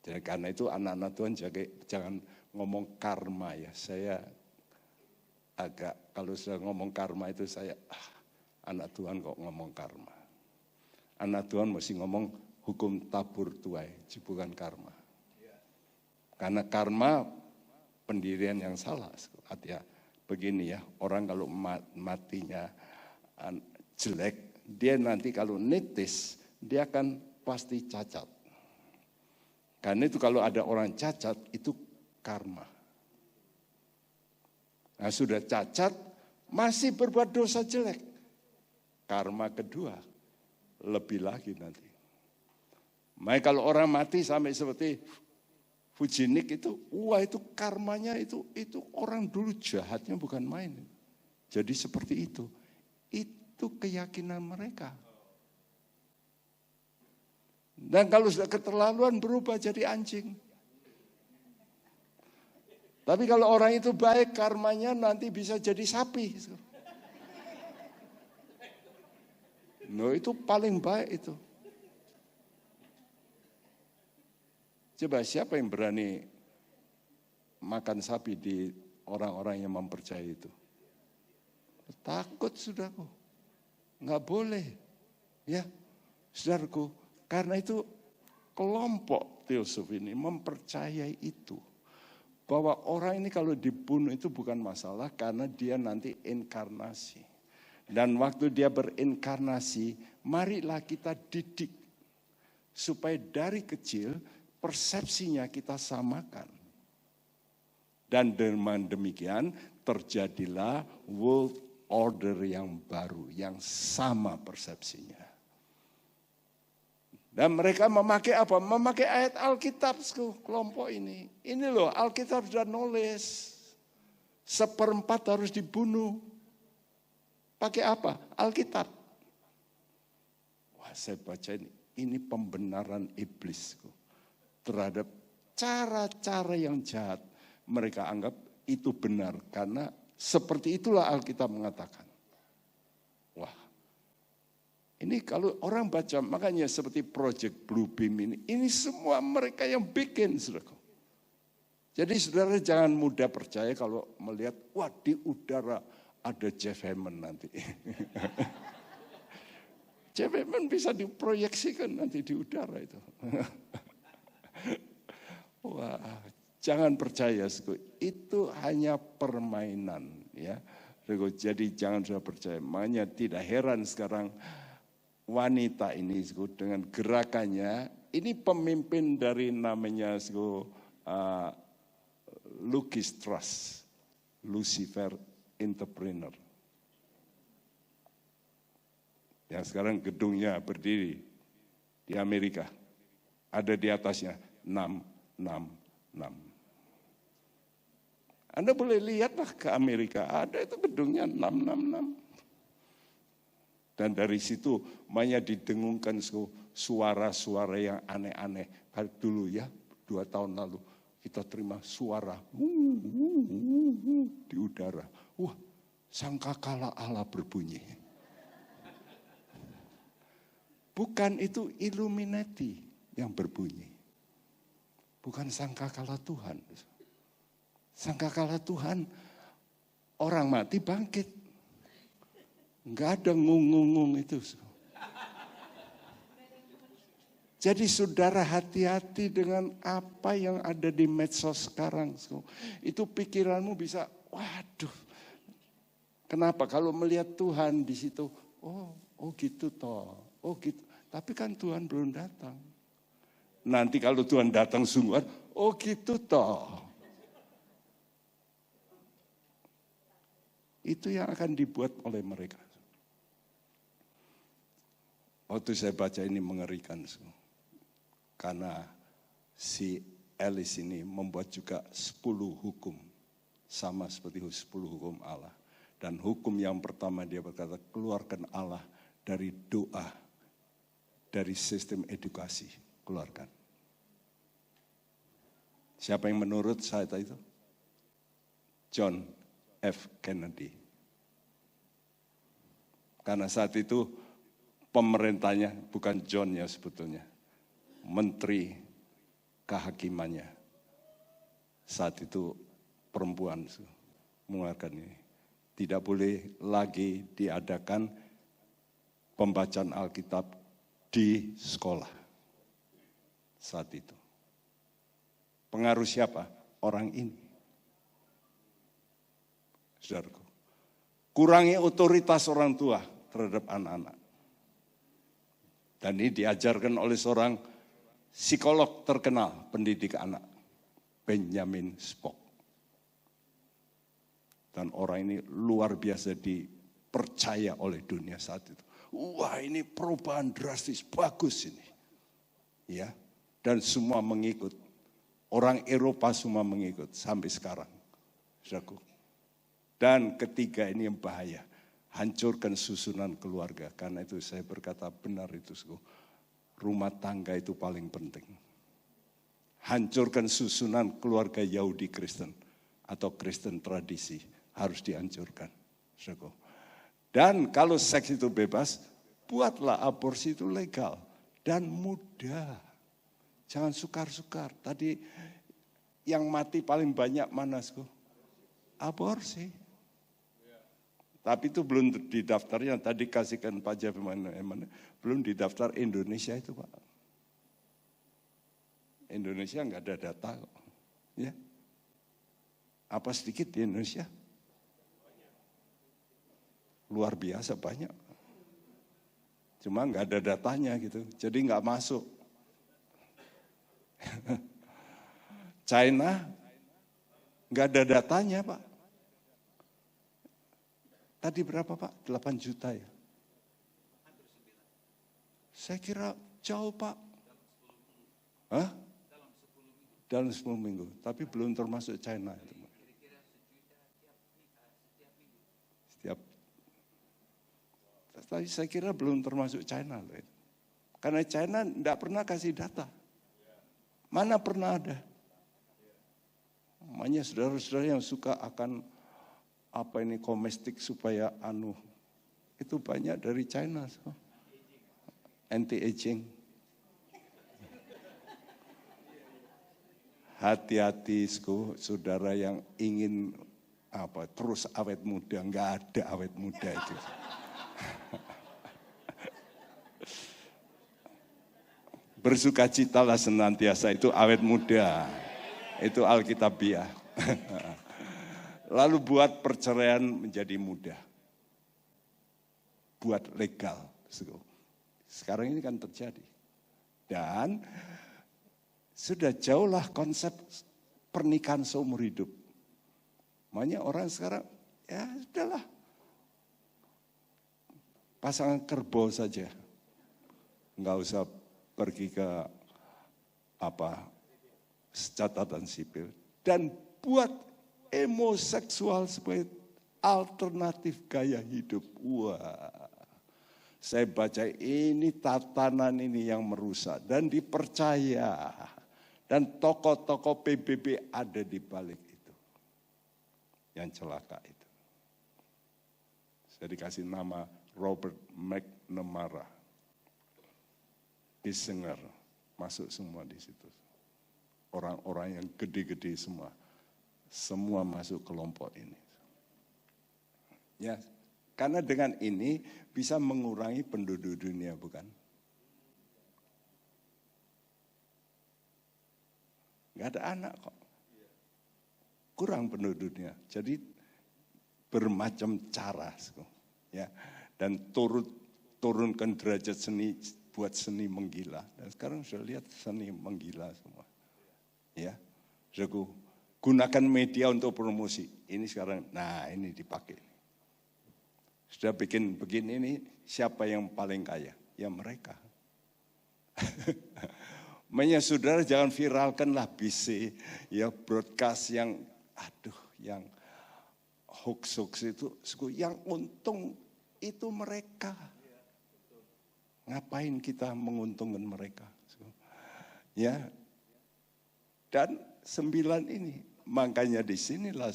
Jadi karena itu anak-anak Tuhan jangan ngomong karma ya. Saya agak kalau sudah ngomong karma itu saya anak Tuhan kok ngomong karma. anak Tuhan mesti ngomong hukum tabur tuai, bukan karma. Karena karma pendirian yang salah. Artinya begini ya, orang kalau matinya jelek, dia nanti kalau nitis, dia akan pasti cacat. Karena itu kalau ada orang cacat, itu karma. Nah sudah cacat, masih berbuat dosa jelek. Karma kedua, lebih lagi nanti. Makanya kalau orang mati sampai seperti Fujinik itu, wah itu karmanya itu orang dulu jahatnya bukan main. Jadi seperti itu. Itu keyakinan mereka. Dan kalau sudah keterlaluan berubah jadi anjing. Tapi kalau orang itu baik, karmanya nanti bisa jadi sapi. No, itu paling baik itu. Coba siapa yang berani makan sapi di orang-orang yang mempercayai itu? Takut saudaraku. Nggak boleh. Ya, saudaraku. Karena itu kelompok teosof ini mempercayai itu. Bahwa orang ini kalau dibunuh itu bukan masalah karena dia nanti inkarnasi. Dan waktu dia berinkarnasi, marilah kita didik. Supaya dari kecil persepsinya kita samakan. Dan dengan demikian terjadilah world order yang baru, yang sama persepsinya. Dan mereka memakai apa? Memakai ayat Alkitab kelompok ini. Ini loh Alkitab sudah nulis. 1/4 harus dibunuh. Pakai apa? Alkitab. Wah saya baca ini pembenaran iblis terhadap cara-cara yang jahat. Mereka anggap itu benar karena seperti itulah Alkitab mengatakan. Wah. Ini kalau orang baca, makanya seperti Project Bluebeam ini semua mereka yang bikin, saudara. Jadi saudara jangan mudah percaya kalau melihat, wah di udara ada Jeff Hammond nanti. Jeff Hammond bisa diproyeksikan nanti di udara itu. Wah, jangan percaya, itu hanya permainan, ya. Jadi jangan sudah percaya. Makanya tidak heran sekarang wanita ini dengan gerakannya, ini pemimpin dari namanya Lucas Trust, Lucifer Entrepreneur. Yang sekarang gedungnya berdiri di Amerika. Ada di atasnya 666. Anda boleh lihatlah ke Amerika, ada itu gedungnya 666. Dan dari situ banyak didengungkan suara-suara yang aneh-aneh. Dulu ya, 2 tahun lalu kita terima suara di udara. Wah, sangkakala Allah berbunyi. Bukan itu Illuminati yang berbunyi. Bukan sangkakala Tuhan. Sangkakala Tuhan, orang mati bangkit. Enggak ada ngung-ngung itu. Jadi saudara hati-hati dengan apa yang ada di medsos sekarang. Itu pikiranmu bisa, waduh. Kenapa? Kalau melihat Tuhan di situ, oh gitu toh, oh gitu. Tapi kan Tuhan belum datang. Nanti kalau Tuhan datang sungguhan, oh gitu toh. Itu yang akan dibuat oleh mereka. Waktu saya baca ini mengerikan. Karena si Alice ini membuat juga 10 hukum. Sama seperti 10 hukum Allah. Dan hukum yang pertama dia berkata, keluarkan Allah dari doa. Dari sistem edukasi. Keluarkan. Siapa yang menurut saya itu? John F. Kennedy. Karena saat itu pemerintahnya bukan John ya sebetulnya. Menteri kehakimannya. Saat itu perempuan mengeluarkan ini. Tidak boleh lagi diadakan pembacaan Alkitab di sekolah saat itu. Pengaruh siapa? Orang ini. Saudaraku, kurangi otoritas orang tua terhadap anak-anak. Dan ini diajarkan oleh seorang psikolog terkenal pendidik anak, Benjamin Spock. Dan orang ini luar biasa dipercaya oleh dunia saat itu. Wah, ini perubahan drastis, bagus ini. Ya, dan semua mengikut. Orang Eropa semua mengikut sampai sekarang. Saudaraku. Dan ketiga ini yang bahaya. Hancurkan susunan keluarga. Karena itu saya berkata benar itu. Rumah tangga itu paling penting. Hancurkan susunan keluarga Yahudi Kristen. Atau Kristen tradisi. Harus dihancurkan. Dan kalau seks itu bebas, buatlah aborsi itu legal. Dan mudah. Jangan sukar-sukar. Tadi yang mati paling banyak mana? Aborsi. Tapi itu belum didaftar, yang tadi kasihkan Pak Jeff belum didaftar Indonesia itu Pak. Indonesia nggak ada data kok. Ya. Apa sedikit di Indonesia? Luar biasa banyak. Cuma nggak ada datanya gitu, jadi nggak masuk. China nggak ada datanya Pak. Tadi berapa Pak? 8 juta ya? Saya kira jauh Pak. Hah? Dalam 10 minggu. Tapi belum termasuk China. Setiap. Tapi saya kira belum termasuk China loh. Karena China tidak pernah kasih data. Mana pernah ada? Makanya saudara-saudara yang suka akan apa ini komestik supaya itu banyak dari China. Anti-aging. Hati-hati saudara yang ingin terus awet muda, nggak ada awet muda itu. Bersukacitalah senantiasa, itu awet muda. Itu Alkitabiah. Lalu buat perceraian menjadi mudah. Buat legal. Sekarang ini kan terjadi. Dan sudah jauhlah konsep pernikahan seumur hidup. Makanya orang sekarang, ya sudahlah. Pasangan kerbau saja. Enggak usah pergi ke catatan sipil. Dan buat homoseksual sebagai alternatif gaya hidup. Wah, saya baca ini tatanan ini yang merusak dan dipercaya. Dan tokoh-tokoh PBB ada di balik itu. Yang celaka itu. Saya dikasih nama Robert McNamara. Kissinger masuk semua di situ. Orang-orang yang gede-gede semua. Semua masuk kelompok ini. Ya, karena dengan ini bisa mengurangi penduduk dunia, bukan? Gak ada anak kok. Kurang penduduknya. Jadi bermacam cara. Ya, dan turunkan derajat seni, buat seni menggila. Dan sekarang sudah lihat seni menggila semua. Ya, gunakan media untuk promosi. Ini sekarang, ini dipakai. Sudah bikin begini ini, siapa yang paling kaya? Ya mereka. Makanya saudara jangan viralkanlah BC, ya broadcast yang, yang hoax itu, yang untung itu mereka. Ngapain kita menguntungkan mereka? Ya, dan 9 ini, makanya di sinilah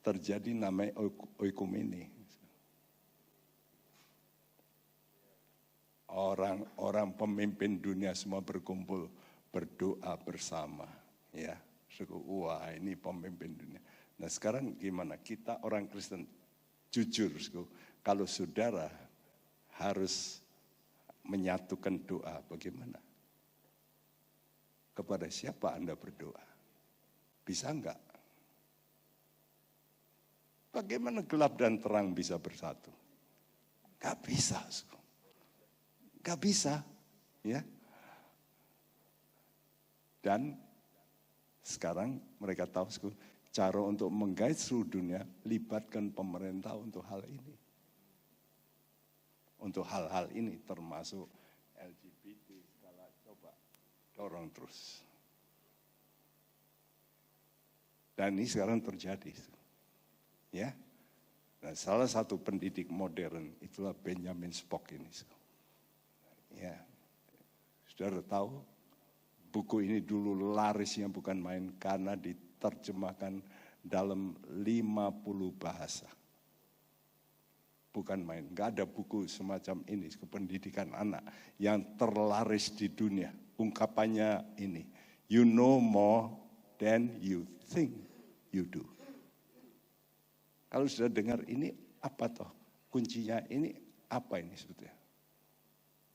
terjadi namanya oikumene. Orang-orang pemimpin dunia semua berkumpul berdoa bersama, ya. Wah, ini pemimpin dunia. Nah, sekarang gimana? Kita orang Kristen jujur, kalau saudara harus menyatukan doa, bagaimana? Kepada siapa Anda berdoa? Bisa enggak? Bagaimana gelap dan terang bisa bersatu? Gak bisa. Gak bisa. Ya. Dan sekarang mereka tahu cara untuk menggait seluruh dunia, libatkan pemerintah untuk hal ini. Untuk hal-hal ini termasuk LGBT, segala, coba dorong terus. Dan ini sekarang terjadi. Ya, nah, salah satu pendidik modern itulah Benjamin Spock ini. Ya, saudara tahu buku ini dulu larisnya bukan main karena diterjemahkan dalam 50 bahasa. Bukan main, nggak ada buku semacam ini pendidikan anak yang terlaris di dunia. Ungkapannya ini, you know more than you think you do. Kalau sudah dengar ini apa toh? Kuncinya ini apa ini sebetulnya?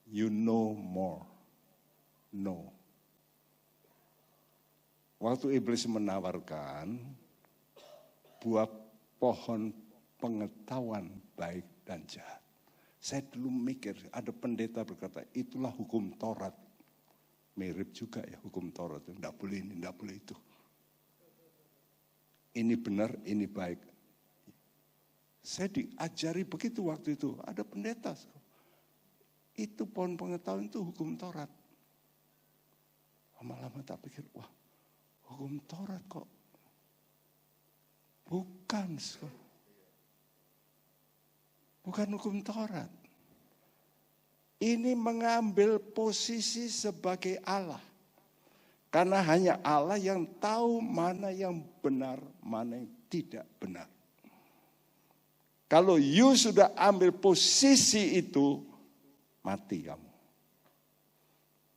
You know more. No. Waktu iblis menawarkan buah pohon pengetahuan baik dan jahat. Saya dulu mikir, ada pendeta berkata, itulah hukum Taurat. Mirip juga ya hukum Taurat. Tidak boleh ini, tidak boleh itu. Ini benar, ini baik. Saya diajari begitu waktu itu, ada pendeta. Itu pohon pengetahuan itu hukum Taurat. Lama-lama tak pikir, wah hukum Taurat kok. Bukan. Bukan hukum Taurat. Ini mengambil posisi sebagai Allah. Karena hanya Allah yang tahu mana yang benar, mana yang tidak benar. Kalau you sudah ambil posisi itu, mati kamu.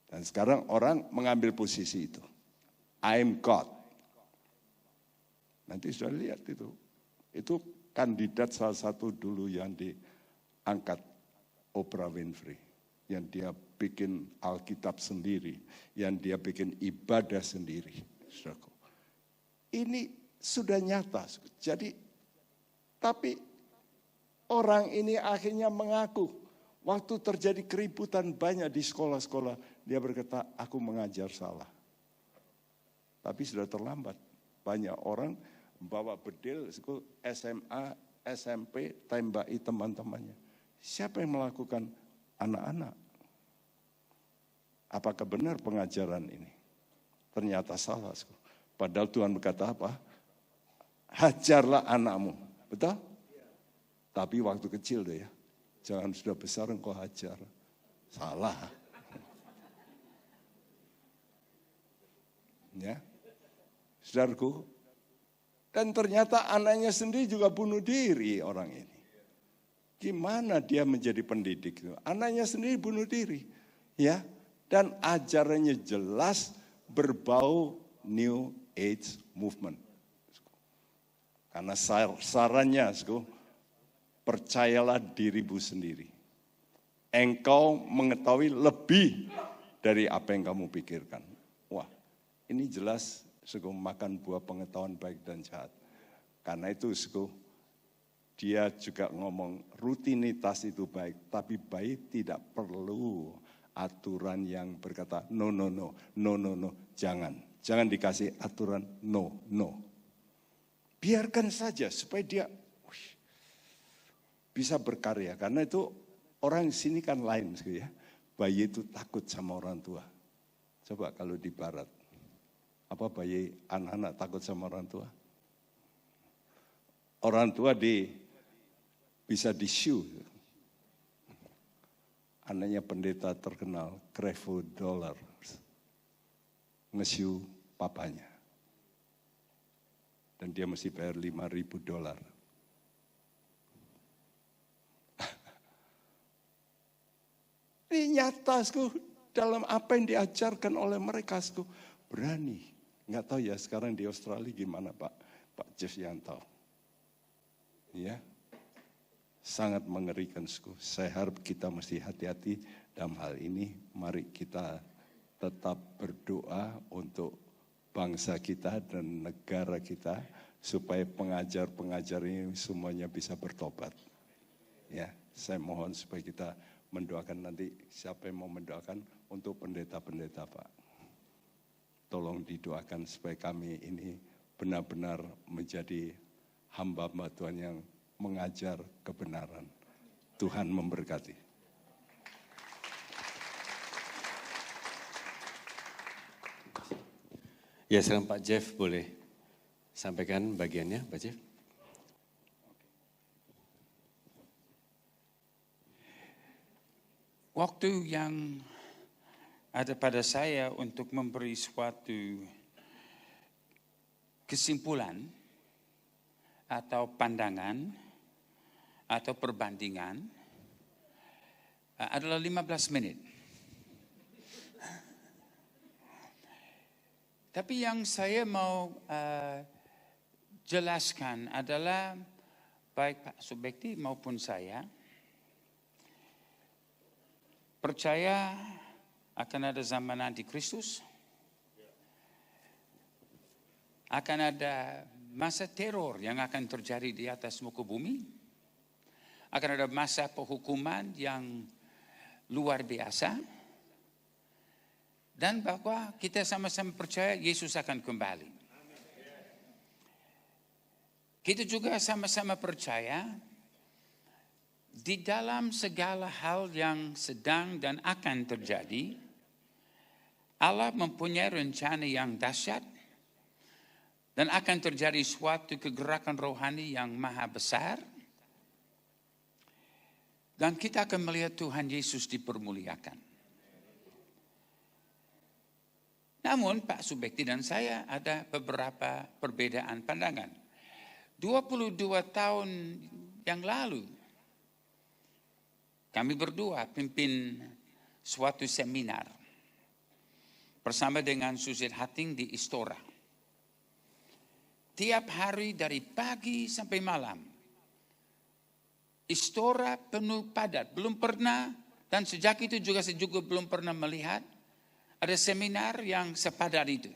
Dan sekarang orang mengambil posisi itu. I'm God. Nanti sudah lihat itu. Itu kandidat salah satu dulu yang diangkat, Oprah Winfrey. Yang dia bikin Alkitab sendiri. Yang dia bikin ibadah sendiri. Ini sudah nyata. Jadi, tapi orang ini akhirnya mengaku, waktu terjadi keributan banyak di sekolah-sekolah, dia berkata, aku mengajar salah. Tapi sudah terlambat. Banyak orang bawa bedil, SMA, SMP, tembaki teman-temannya. Siapa yang melakukan? Anak-anak. Apakah benar pengajaran ini? Ternyata salah. Padahal Tuhan berkata apa? Hajarlah anakmu. Betul? Tapi waktu kecil deh ya. Jangan sudah besar engkau hajar. Salah. Ya. Saudaraku. Dan ternyata anaknya sendiri juga bunuh diri orang ini. Gimana dia menjadi pendidik? Anaknya sendiri bunuh diri. Ya. Dan ajarannya jelas berbau New Age Movement. Karena sarannya, percayalah dirimu sendiri. Engkau mengetahui lebih dari apa yang kamu pikirkan. Wah, ini jelas makan buah pengetahuan baik dan jahat. Karena itu dia juga ngomong rutinitas itu baik, tapi baik tidak perlu aturan yang berkata no, jangan dikasih aturan no. Biarkan saja supaya dia bisa berkarya, karena itu orang di sini kan lain ya. Bayi itu takut sama orang tua. Coba kalau di barat, apa bayi anak-anak takut sama orang tua? Orang tua bisa di-shoe. Anaknya pendeta terkenal, Creflo Dollar, nge-shoe papanya. Dan dia mesti bayar $5,000. Ini nyata, dalam apa yang diajarkan oleh mereka, berani. Nggak tahu ya sekarang di Australia gimana Pak Jeff yang tahu. Ya, sangat mengerikan. Saya harap kita mesti hati-hati dalam hal ini. Mari kita tetap berdoa untuk bangsa kita dan negara kita supaya pengajar-pengajar ini semuanya bisa bertobat. Ya, saya mohon supaya kita mendoakan nanti siapa yang mau mendoakan untuk pendeta-pendeta, Pak. Tolong didoakan supaya kami ini benar-benar menjadi hamba-hamba Tuhan yang mengajar kebenaran. Tuhan memberkati. Ya, sekarang Pak Jeff boleh sampaikan bagiannya, Pak Jeff. Waktu yang ada pada saya untuk memberi suatu kesimpulan atau pandangan atau perbandingan adalah 15 menit. Tapi yang saya mau jelaskan adalah baik Pak Subekti maupun saya percaya akan ada zaman antikristus, akan ada masa teror yang akan terjadi di atas muka bumi, akan ada masa penghukuman yang luar biasa, dan bahwa kita sama-sama percaya Yesus akan kembali. Kita juga sama-sama percaya di dalam segala hal yang sedang dan akan terjadi, Allah mempunyai rencana yang dahsyat dan akan terjadi suatu kegerakan rohani yang maha besar. Dan kita akan melihat Tuhan Yesus dipermuliakan. Namun Pak Subekti dan saya ada beberapa perbedaan pandangan. 22 tahun yang lalu, kami berdua pimpin suatu seminar bersama dengan Suzette Hatting di Istora. Tiap hari dari pagi sampai malam, Istora penuh padat. Belum pernah, dan sejak itu juga saya juga belum pernah melihat ada seminar yang sepadat itu.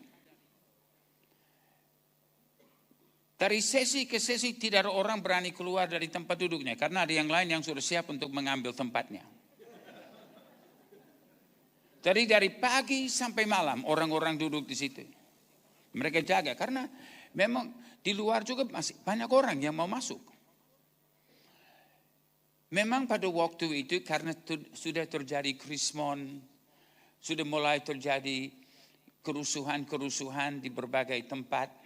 Dari sesi ke sesi tidak ada orang berani keluar dari tempat duduknya. Karena ada yang lain yang sudah siap untuk mengambil tempatnya. Jadi dari pagi sampai malam orang-orang duduk di situ. Mereka jaga karena memang di luar juga masih banyak orang yang mau masuk. Memang pada waktu itu karena sudah terjadi krismon, sudah mulai terjadi kerusuhan-kerusuhan di berbagai tempat.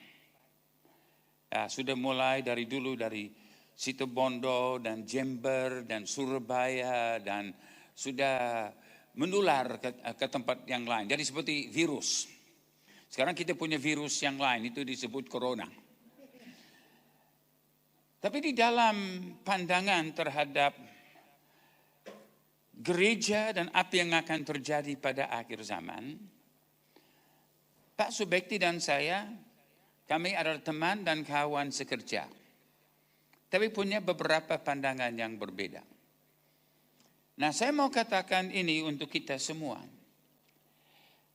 Sudah mulai dari dulu dari Situbondo dan Jember dan Surabaya dan sudah menular ke tempat yang lain. Jadi seperti virus. Sekarang kita punya virus yang lain, itu disebut corona. Tapi di dalam pandangan terhadap gereja dan apa yang akan terjadi pada akhir zaman, Pak Subekti dan saya, kami adalah teman dan kawan sekerja. Tapi punya beberapa pandangan yang berbeda. Nah, saya mau katakan ini untuk kita semua.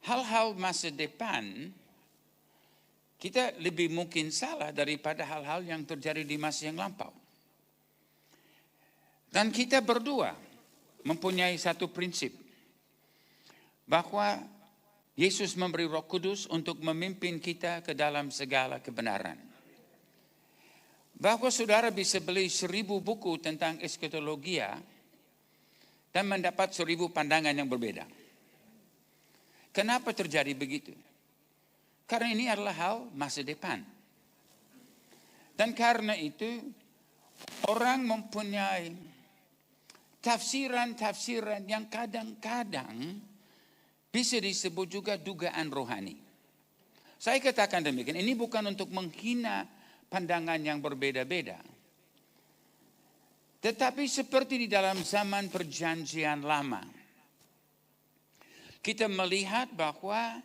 Hal-hal masa depan, kita lebih mungkin salah daripada hal-hal yang terjadi di masa yang lampau. Dan kita berdua mempunyai satu prinsip. Bahwa Yesus memberi Roh Kudus untuk memimpin kita ke dalam segala kebenaran. Bahwa saudara bisa beli 1000 buku tentang eskatologia dan mendapat 1000 pandangan yang berbeda. Kenapa terjadi begitu? Karena ini adalah hal masa depan. Dan karena itu orang mempunyai tafsiran-tafsiran yang kadang-kadang bisa disebut juga dugaan rohani. Saya katakan demikian, ini bukan untuk menghina pandangan yang berbeda-beda. Tetapi seperti di dalam zaman perjanjian lama, kita melihat bahwa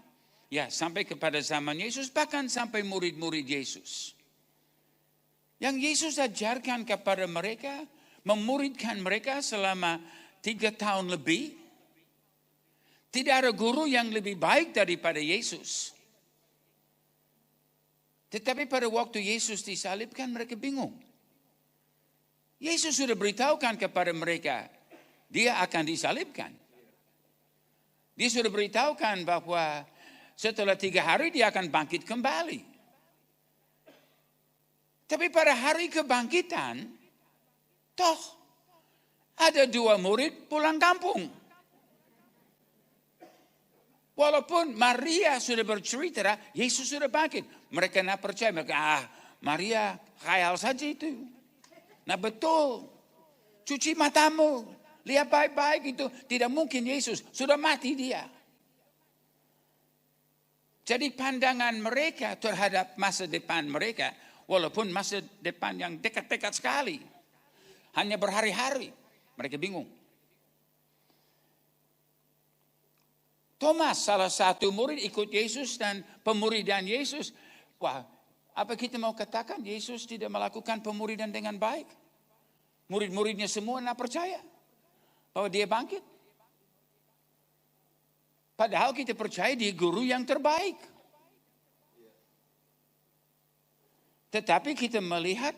ya sampai kepada zaman Yesus, bahkan sampai murid-murid Yesus. Yang Yesus ajarkan kepada mereka memuridkan mereka selama 3 tahun lebih. Tidak ada guru yang lebih baik daripada Yesus. Tetapi pada waktu Yesus disalibkan, mereka bingung. Yesus sudah beritahukan kepada mereka, dia akan disalibkan. Dia sudah beritahukan bahwa setelah 3 hari dia akan bangkit kembali. Tapi pada hari kebangkitan, toh ada 2 murid pulang kampung. Walaupun Maria sudah bercerita, Yesus sudah bangkit. Mereka tidak percaya. Mereka, Maria khayal saja itu. Nah betul. Cuci matamu. Lihat baik-baik itu. Tidak mungkin Yesus. Sudah mati dia. Jadi pandangan mereka terhadap masa depan mereka. Walaupun masa depan yang dekat-dekat sekali. Hanya berhari-hari. Mereka bingung. Thomas, salah satu murid ikut Yesus dan pemuridan Yesus. Wah, apa kita mau katakan Yesus tidak melakukan pemuridan dengan baik? Murid-muridnya semua tidak percaya bahwa dia bangkit. Padahal kita percaya dia guru yang terbaik. Tetapi kita melihat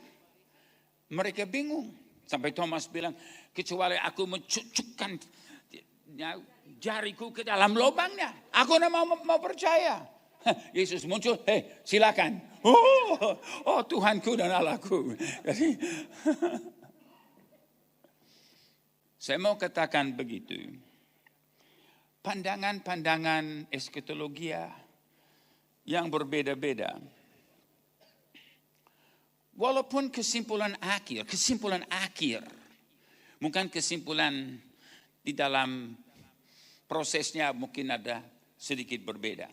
mereka bingung. Sampai Thomas bilang, kecuali aku mencucukkan jariku ke dalam lubangnya, aku tidak mau percaya. Yesus muncul, silakan. Oh Tuhanku dan Allahku. Jadi, saya mau katakan begitu. Pandangan-pandangan eskatologia yang berbeda-beda. Walaupun kesimpulan akhir, bukan kesimpulan di dalam prosesnya mungkin ada sedikit berbeda.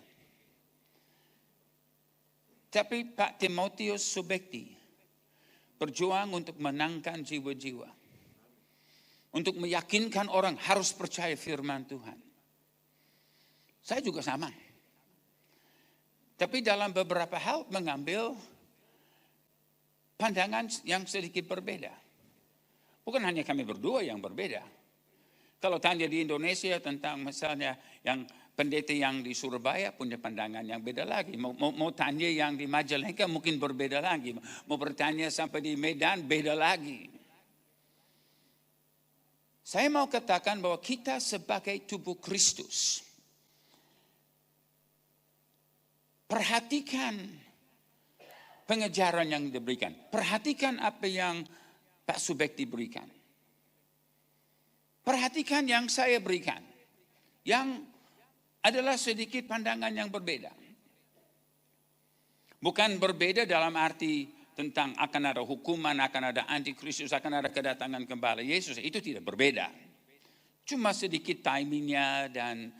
Tapi Pak Timotius Subekti berjuang untuk menangkan jiwa-jiwa. Untuk meyakinkan orang harus percaya firman Tuhan. Saya juga sama. Tapi dalam beberapa hal mengambil pandangan yang sedikit berbeda. Bukan hanya kami berdua yang berbeda. Kalau tanya di Indonesia tentang misalnya yang pendeta yang di Surabaya punya pandangan yang beda lagi. Mau tanya yang di Majalengka mungkin berbeda lagi. Mau bertanya sampai di Medan beda lagi. Saya mau katakan bahwa kita sebagai tubuh Kristus. Perhatikan pengejaran yang diberikan. Perhatikan apa yang Pak Subekti berikan. Perhatikan yang saya berikan. Yang adalah sedikit pandangan yang berbeda. Bukan berbeda dalam arti tentang akan ada hukuman, akan ada antikristus, akan ada kedatangan kembali Yesus. Itu tidak berbeda. Cuma sedikit timingnya dan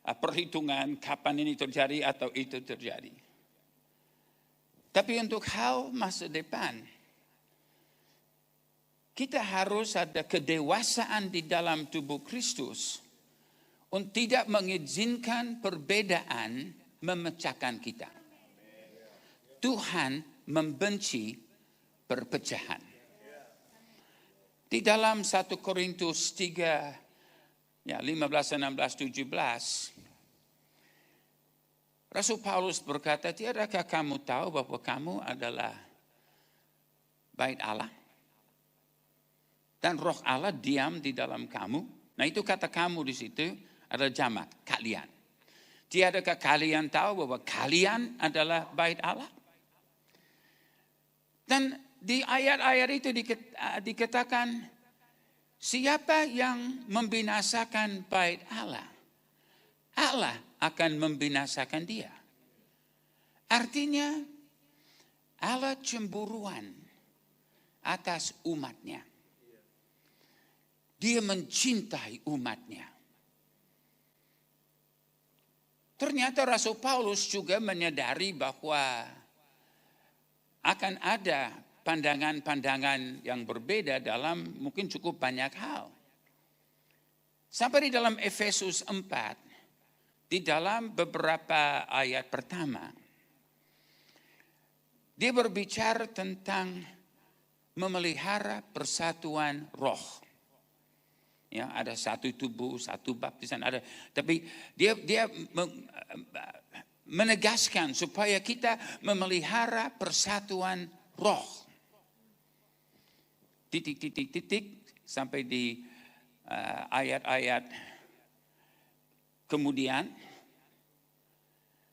perhitungan kapan ini terjadi atau itu terjadi. Tapi untuk hal masa depan, kita harus ada kedewasaan di dalam tubuh Kristus untuk tidak mengizinkan perbedaan memecahkan kita. Tuhan membenci perpecahan. Di dalam 1 Korintus 3, 15, 16, 17, Rasul Paulus berkata, tiadakah kamu tahu bahwa kamu adalah bait Allah? Dan roh Allah diam di dalam kamu. Nah itu kata kamu di situ adalah jamak, kalian. Tiadakah kalian tahu bahwa kalian adalah bait Allah? Dan di ayat-ayat itu dikatakan, siapa yang membinasakan bait Allah, Allah akan membinasakan dia. Artinya Allah cemburuan atas umatnya. Dia mencintai umatnya. Ternyata Rasul Paulus juga menyadari bahwa akan ada pandangan-pandangan yang berbeda dalam mungkin cukup banyak hal. Sampai di dalam Efesus 4, di dalam beberapa ayat pertama, dia berbicara tentang memelihara persatuan roh. Ya, ada satu tubuh, satu baptisan, ada. Tapi dia menegaskan supaya kita memelihara persatuan roh. Titik sampai di ayat-ayat kemudian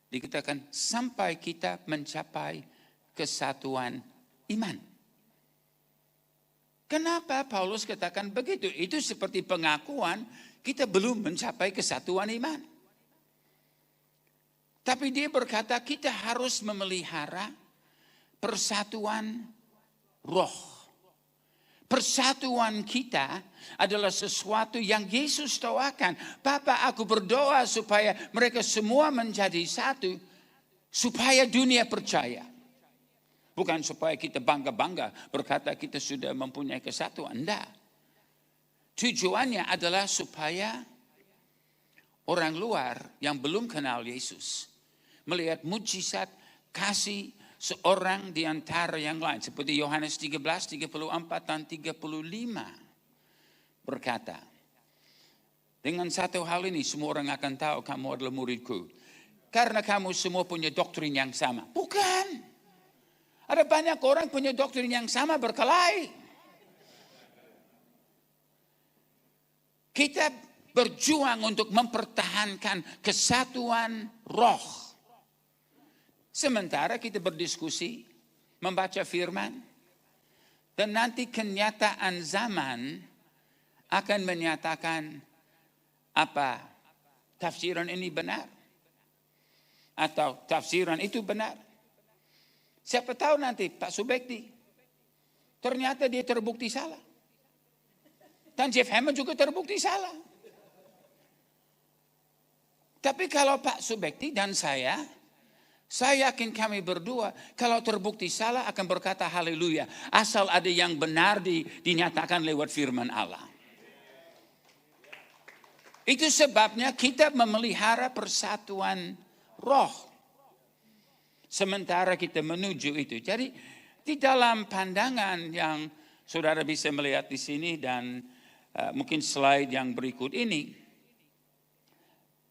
dikatakan sampai kita mencapai kesatuan iman. Kenapa Paulus katakan begitu? Itu seperti pengakuan kita belum mencapai kesatuan iman. Tapi dia berkata kita harus memelihara persatuan roh. Persatuan kita adalah sesuatu yang Yesus tawarkan. Bapa, aku berdoa supaya mereka semua menjadi satu, supaya dunia percaya. Bukan supaya kita bangga-bangga berkata kita sudah mempunyai kesatuan. Tidak. Tujuannya adalah supaya orang luar yang belum kenal Yesus melihat mujizat kasih seorang di antara yang lain. Seperti Yohanes 13, 34 dan 35 berkata, dengan satu hal ini semua orang akan tahu kamu adalah muridku. Karena kamu semua punya doktrin yang sama. Bukan. Ada banyak orang punya doktrin yang sama berkelahi. Kita berjuang untuk mempertahankan kesatuan roh. Sementara kita berdiskusi, membaca firman, dan nanti kenyataan zaman akan menyatakan apa tafsiran ini benar atau tafsiran itu benar. Siapa tahu nanti Pak Subekti ternyata dia terbukti salah. Dan Jeff Hammond juga terbukti salah. Tapi kalau Pak Subekti dan saya yakin kami berdua kalau terbukti salah akan berkata haleluya. Asal ada yang benar dinyatakan lewat firman Allah. Itu sebabnya kita memelihara persatuan roh. Sementara kita menuju itu. Jadi di dalam pandangan yang saudara bisa melihat di sini dan mungkin slide yang berikut ini.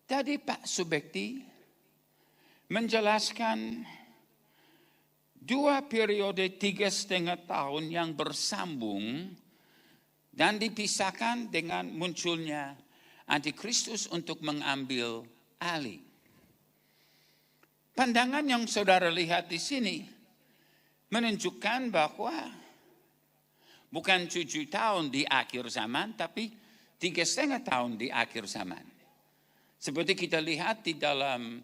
Tadi Pak Subekti menjelaskan 2 periode 3,5 tahun yang bersambung dan dipisahkan dengan munculnya Antikristus untuk mengambil alih. Pandangan yang saudara lihat di sini menunjukkan bahwa bukan 7 tahun di akhir zaman, tapi 3,5 tahun di akhir zaman. Seperti kita lihat di dalam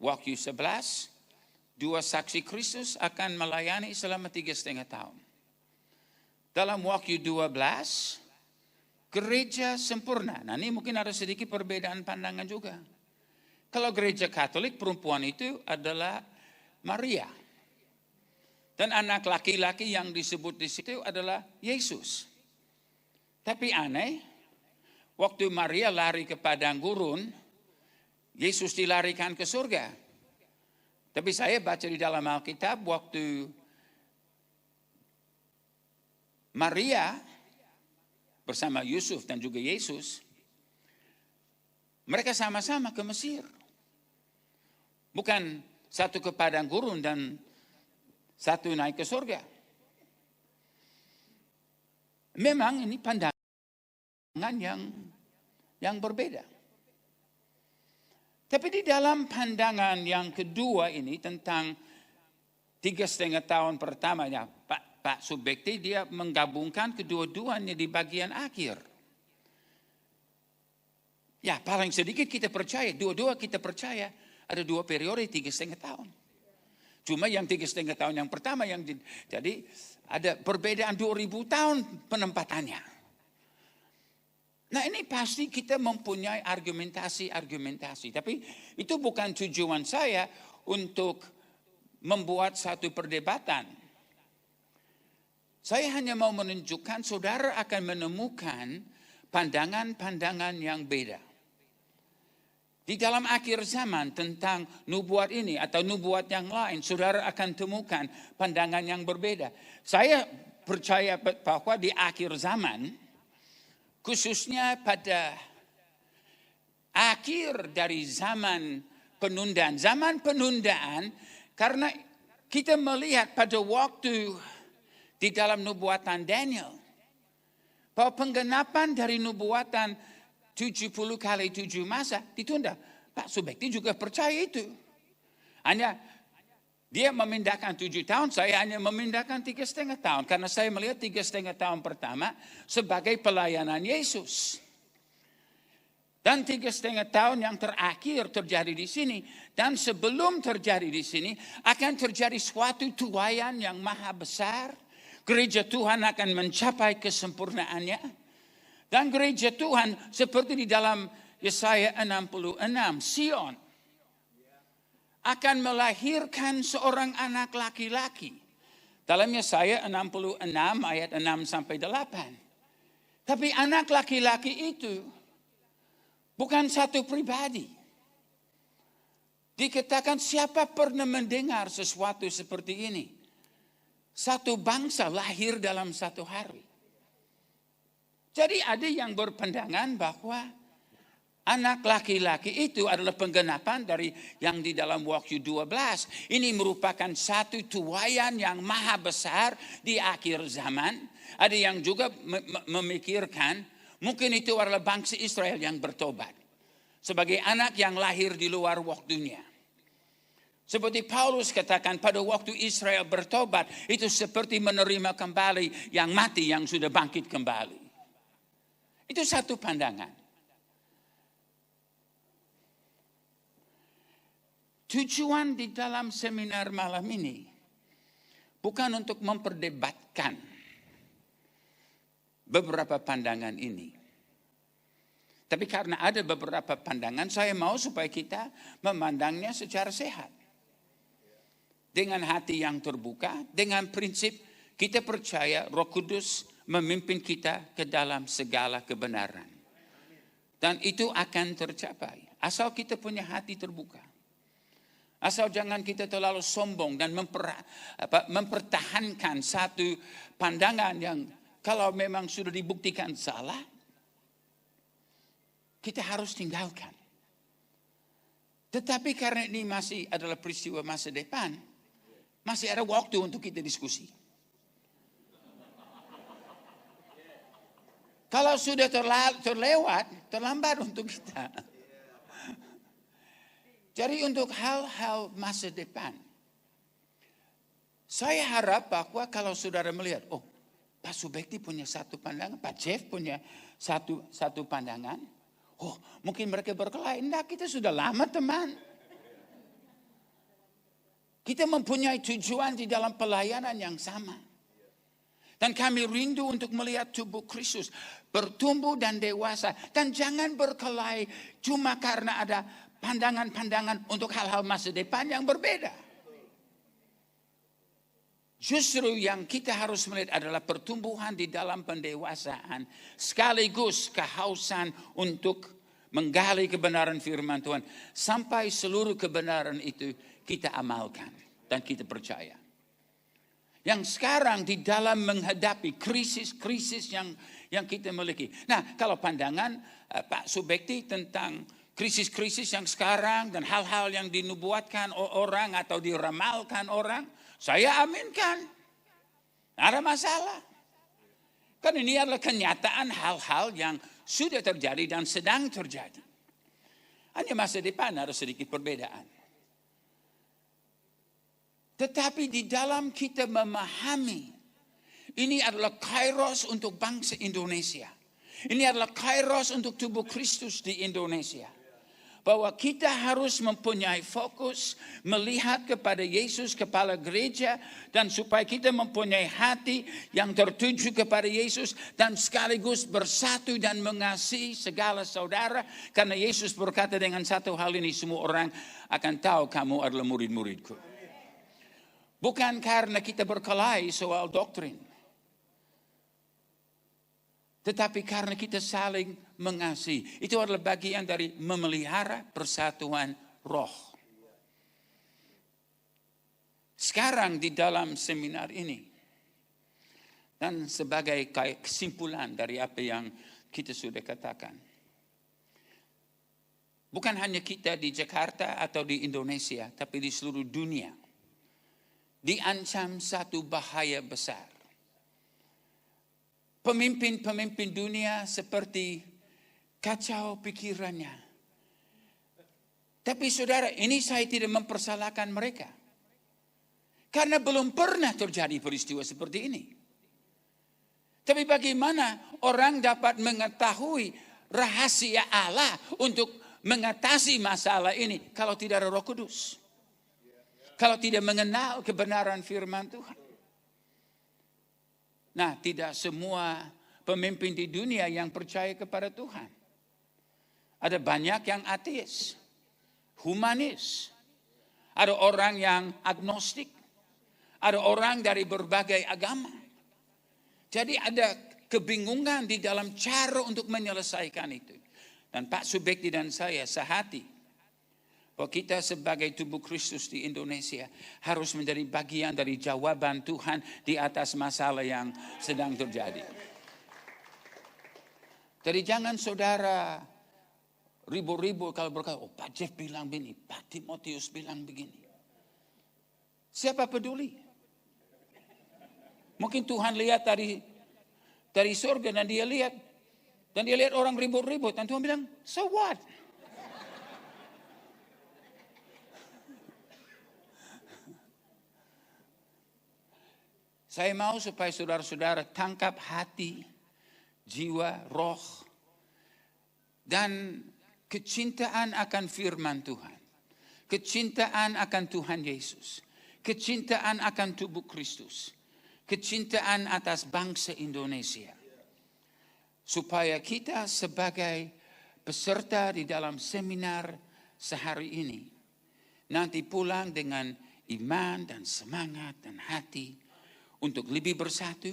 Wahyu 11, 2 saksi Kristus akan melayani selama 3,5 tahun. Dalam Wahyu 12, gereja sempurna. Nah ini mungkin ada sedikit perbedaan pandangan juga. Kalau gereja Katolik perempuan itu adalah Maria. Dan anak laki-laki yang disebut di situ adalah Yesus. Tapi aneh, waktu Maria lari ke padang gurun, Yesus dilarikan ke surga. Tapi saya baca di dalam Alkitab waktu Maria bersama Yusuf dan juga Yesus, mereka sama-sama ke Mesir. Bukan satu ke padang gurun dan satu naik ke surga. Memang ini pandangan yang berbeda. Tapi di dalam pandangan yang kedua ini tentang 3,5 tahun pertamanya, Pak Subekti dia menggabungkan kedua-duanya di bagian akhir. Ya paling sedikit kita percaya, dua-dua kita percaya ada 2 periode 3,5 tahun. Cuma yang 3,5 tahun yang pertama jadi ada perbedaan 2000 tahun penempatannya. Nah ini pasti kita mempunyai argumentasi. Tapi itu bukan tujuan saya untuk membuat satu perdebatan. Saya hanya mau menunjukkan saudara akan menemukan pandangan-pandangan yang beda. Di dalam akhir zaman tentang nubuat ini atau nubuat yang lain, saudara akan temukan pandangan yang berbeda. Saya percaya bahwa di akhir zaman, khususnya pada akhir dari zaman penundaan, karena kita melihat pada waktu di dalam nubuatan Daniel, bahwa penggenapan dari nubuatan 70 kali 7 masa ditunda. Pak Subekti juga percaya itu. Hanya dia memindahkan 7 tahun, saya hanya memindahkan 3,5 tahun. Karena saya melihat 3,5 tahun pertama sebagai pelayanan Yesus. Dan 3,5 tahun yang terakhir terjadi di sini. Dan sebelum terjadi di sini, akan terjadi suatu tuaian yang maha besar. Gereja Tuhan akan mencapai kesempurnaannya. Dan gereja Tuhan seperti di dalam Yesaya 66, Sion akan melahirkan seorang anak laki-laki. Dalam Yesaya 66 ayat 6 sampai 8. Tapi anak laki-laki itu bukan satu pribadi. Dikatakan siapa pernah mendengar sesuatu seperti ini? Satu bangsa lahir dalam satu hari. Jadi ada yang berpandangan bahwa anak laki-laki itu adalah penggenapan dari yang di dalam Wahyu 12. Ini merupakan satu tuaian yang maha besar di akhir zaman. Ada yang juga memikirkan mungkin itu adalah bangsa Israel yang bertobat. Sebagai anak yang lahir di luar waktunya. Seperti Paulus katakan pada waktu Israel bertobat. Itu seperti menerima kembali yang mati yang sudah bangkit kembali. Itu satu pandangan. Tujuan di dalam seminar malam ini bukan untuk memperdebatkan beberapa pandangan ini. Tapi karena ada beberapa pandangan, saya mau supaya kita memandangnya secara sehat. Dengan hati yang terbuka, dengan prinsip kita percaya Roh Kudus memimpin kita ke dalam segala kebenaran. Dan itu akan tercapai. Asal kita punya hati terbuka. Asal jangan kita terlalu sombong dan mempertahankan satu pandangan yang kalau memang sudah dibuktikan salah, kita harus tinggalkan. Tetapi karena ini masih adalah peristiwa masa depan, masih ada waktu untuk kita diskusi. Kalau sudah terlewat, terlambat untuk kita. Jadi untuk hal-hal masa depan, saya harap bahwa kalau saudara melihat, oh Pak Subekti punya satu pandangan, Pak Jeff punya satu pandangan, oh mungkin mereka berkelahi. Enggak, kita sudah lama teman. Kita mempunyai tujuan di dalam pelayanan yang sama. Dan kami rindu untuk melihat tubuh Kristus bertumbuh dan dewasa. Dan jangan berkelahi cuma karena ada pandangan-pandangan untuk hal-hal masa depan yang berbeda. Justru yang kita harus melihat adalah pertumbuhan di dalam pendewasaan. Sekaligus kehausan untuk menggali kebenaran firman Tuhan. Sampai seluruh kebenaran itu kita amalkan dan kita percaya. Yang sekarang di dalam menghadapi krisis-krisis yang kita miliki. Nah, kalau pandangan Pak Subekti tentang krisis-krisis yang sekarang dan hal-hal yang dinubuatkan orang atau diramalkan orang, saya aminkan. Tidak ada masalah. Kan ini adalah kenyataan hal-hal yang sudah terjadi dan sedang terjadi. Hanya masa depan ada sedikit perbedaan. Tetapi di dalam kita memahami, ini adalah kairos untuk bangsa Indonesia. Ini adalah kairos untuk tubuh Kristus di Indonesia. Bahwa kita harus mempunyai fokus, melihat kepada Yesus, kepala gereja. Dan supaya kita mempunyai hati yang tertuju kepada Yesus. Dan sekaligus bersatu dan mengasihi segala saudara. Karena Yesus berkata dengan satu hal ini, semua orang akan tahu kamu adalah murid-muridku. Bukan karena kita berkelahi soal doktrin. Tetapi karena kita saling mengasihi. Itu adalah bagian dari memelihara persatuan roh. Sekarang di dalam seminar ini, Dan sebagai kesimpulan dari apa yang kita sudah katakan. Bukan hanya kita di Jakarta atau di Indonesia, tapi di seluruh dunia. Diancam satu bahaya besar. Pemimpin-pemimpin dunia seperti kacau pikirannya. Tapi saudara, ini saya tidak mempersalahkan mereka. Karena belum pernah terjadi peristiwa seperti ini. Tapi bagaimana orang dapat mengetahui rahasia Allah untuk mengatasi masalah ini kalau tidak ada Roh Kudus? Kalau tidak mengenal kebenaran firman Tuhan. Nah, tidak semua pemimpin di dunia yang percaya kepada Tuhan. Ada banyak yang ateis, humanis. Ada orang yang agnostik. Ada orang dari berbagai agama. Jadi ada kebingungan di dalam cara untuk menyelesaikan itu. Dan Pak Subekti dan saya sehati bahwa kita sebagai tubuh Kristus di Indonesia harus menjadi bagian dari jawaban Tuhan di atas masalah yang sedang terjadi. Jadi jangan saudara ribu-ribu kalau berkata, oh Pak Jeff bilang begini, Pak Timotius bilang begini. Siapa peduli? Mungkin Tuhan lihat dari surga dan dia lihat orang ribut-ribut dan Tuhan bilang, so what? Saya mau supaya saudara-saudara tangkap hati, jiwa, roh, dan kecintaan akan firman Tuhan. Kecintaan akan Tuhan Yesus. Kecintaan akan tubuh Kristus. Kecintaan atas bangsa Indonesia. Supaya kita sebagai peserta di dalam seminar sehari ini. Nanti pulang dengan iman dan semangat dan hati. Untuk lebih bersatu.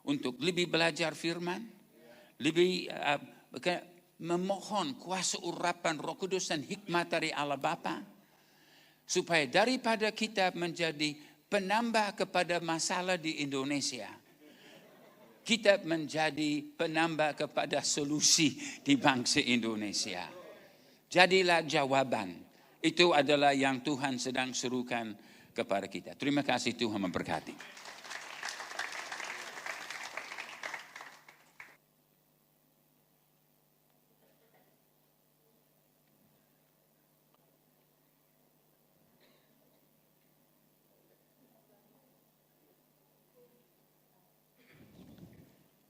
Untuk lebih belajar firman. Lebih memohon kuasa urapan Roh Kudus dan hikmat dari Allah Bapa. Supaya daripada kita menjadi penambah kepada masalah di Indonesia, kita menjadi penambah kepada solusi di bangsa Indonesia. Jadilah jawaban. Itu adalah yang Tuhan sedang serukan kepada kita. Terima kasih, Tuhan memberkati.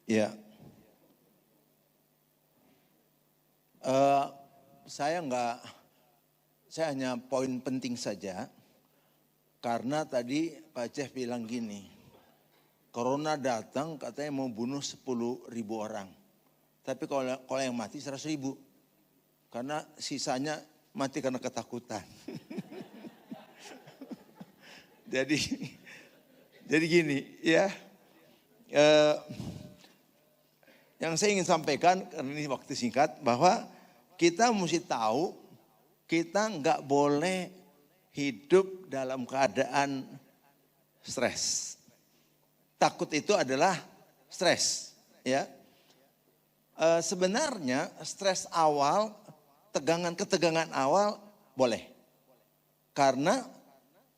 Ya, saya hanya poin penting saja, karena tadi Pak Jeff bilang gini, Corona datang katanya mau bunuh 10.000 orang, tapi kalau yang mati 100.000, karena sisanya mati karena ketakutan. jadi gini ya. Yang saya ingin sampaikan, karena ini waktu singkat, bahwa kita mesti tahu kita nggak boleh hidup dalam keadaan stres. Takut itu adalah stres, ya. Sebenarnya stres awal, ketegangan awal boleh, karena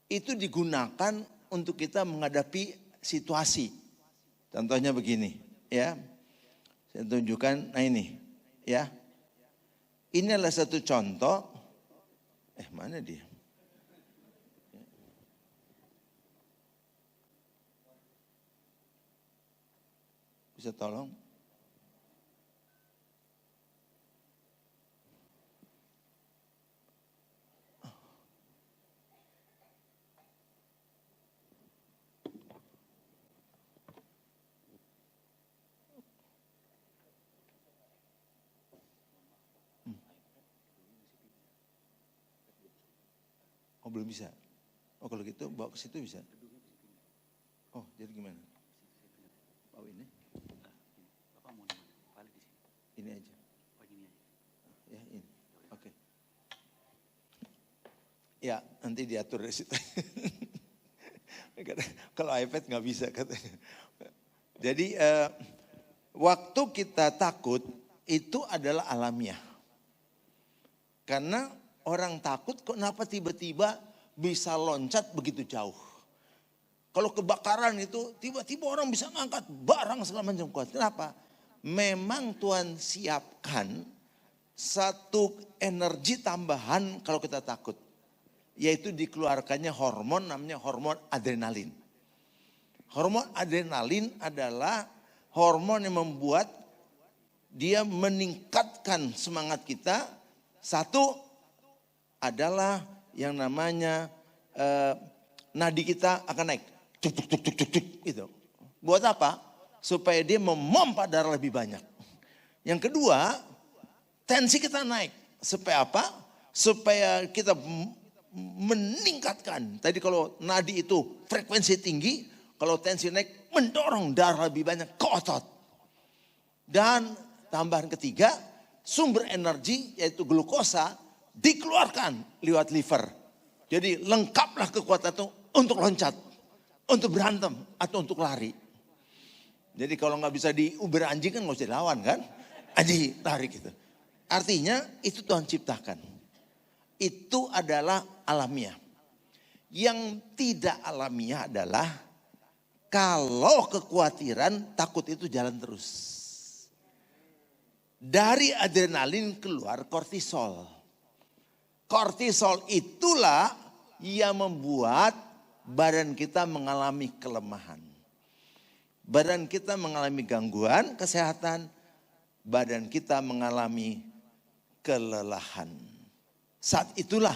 itu digunakan untuk kita menghadapi situasi. Contohnya begini, ya. Saya tunjukkan, nah ini, ya. Ini adalah satu contoh. Mana dia? Bisa tolong? Oh belum bisa. Oh kalau gitu bawa ke situ bisa. Oh jadi gimana? Bawa ini? Bapak mau di mana? Balik di sini. Ini aja. Oh ini aja. Ya ini. Oke. Ya nanti diatur dari situ. Kalau iPad nggak bisa katanya. Jadi waktu kita takut itu adalah alamiah. Karena orang takut kenapa tiba-tiba bisa loncat begitu jauh. Kalau kebakaran itu tiba-tiba orang bisa ngangkat barang segala macam kuat. Kenapa? Memang Tuhan siapkan satu energi tambahan kalau kita takut. Yaitu dikeluarkannya hormon namanya hormon adrenalin. Hormon adrenalin adalah hormon yang membuat dia meningkatkan semangat kita. Satu adalah yang namanya nadi kita akan naik. Tuk, tuk, tuk, tuk, tuk, tuk, gitu. Buat apa? Supaya dia memompa darah lebih banyak. Yang kedua, tensi kita naik. Supaya apa? Supaya kita meningkatkan. Tadi kalau nadi itu frekuensi tinggi, kalau tensi naik mendorong darah lebih banyak ke otot. Dan tambahan ketiga, sumber energi yaitu glukosa dikeluarkan lewat liver. Jadi lengkaplah kekuatan itu untuk loncat, untuk berantem atau untuk lari. Jadi kalau nggak bisa diuber anjing kan nggak usah dilawan kan. Anjing lari gitu. Artinya itu Tuhan ciptakan. Itu adalah alamiah. Yang tidak alamiah adalah kalau kekhawatiran, takut itu jalan terus. Dari adrenalin keluar kortisol. Kortisol itulah yang membuat badan kita mengalami kelemahan. Badan kita mengalami gangguan kesehatan. Badan kita mengalami kelelahan. Saat itulah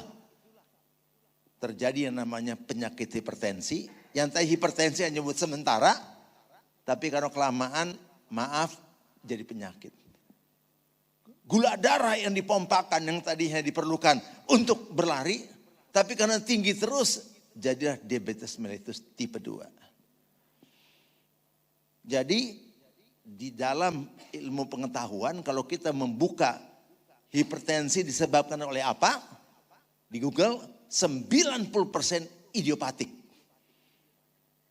terjadi yang namanya penyakit hipertensi. Yang tadi hipertensi yang nyebut sementara. Tapi kalau kelamaan, maaf, jadi penyakit. Gula darah yang dipompakan yang tadinya diperlukan untuk berlari. Tapi karena tinggi terus, jadilah diabetes mellitus tipe 2. Jadi di dalam ilmu pengetahuan kalau kita membuka hipertensi disebabkan oleh apa? Di Google 90% idiopatik.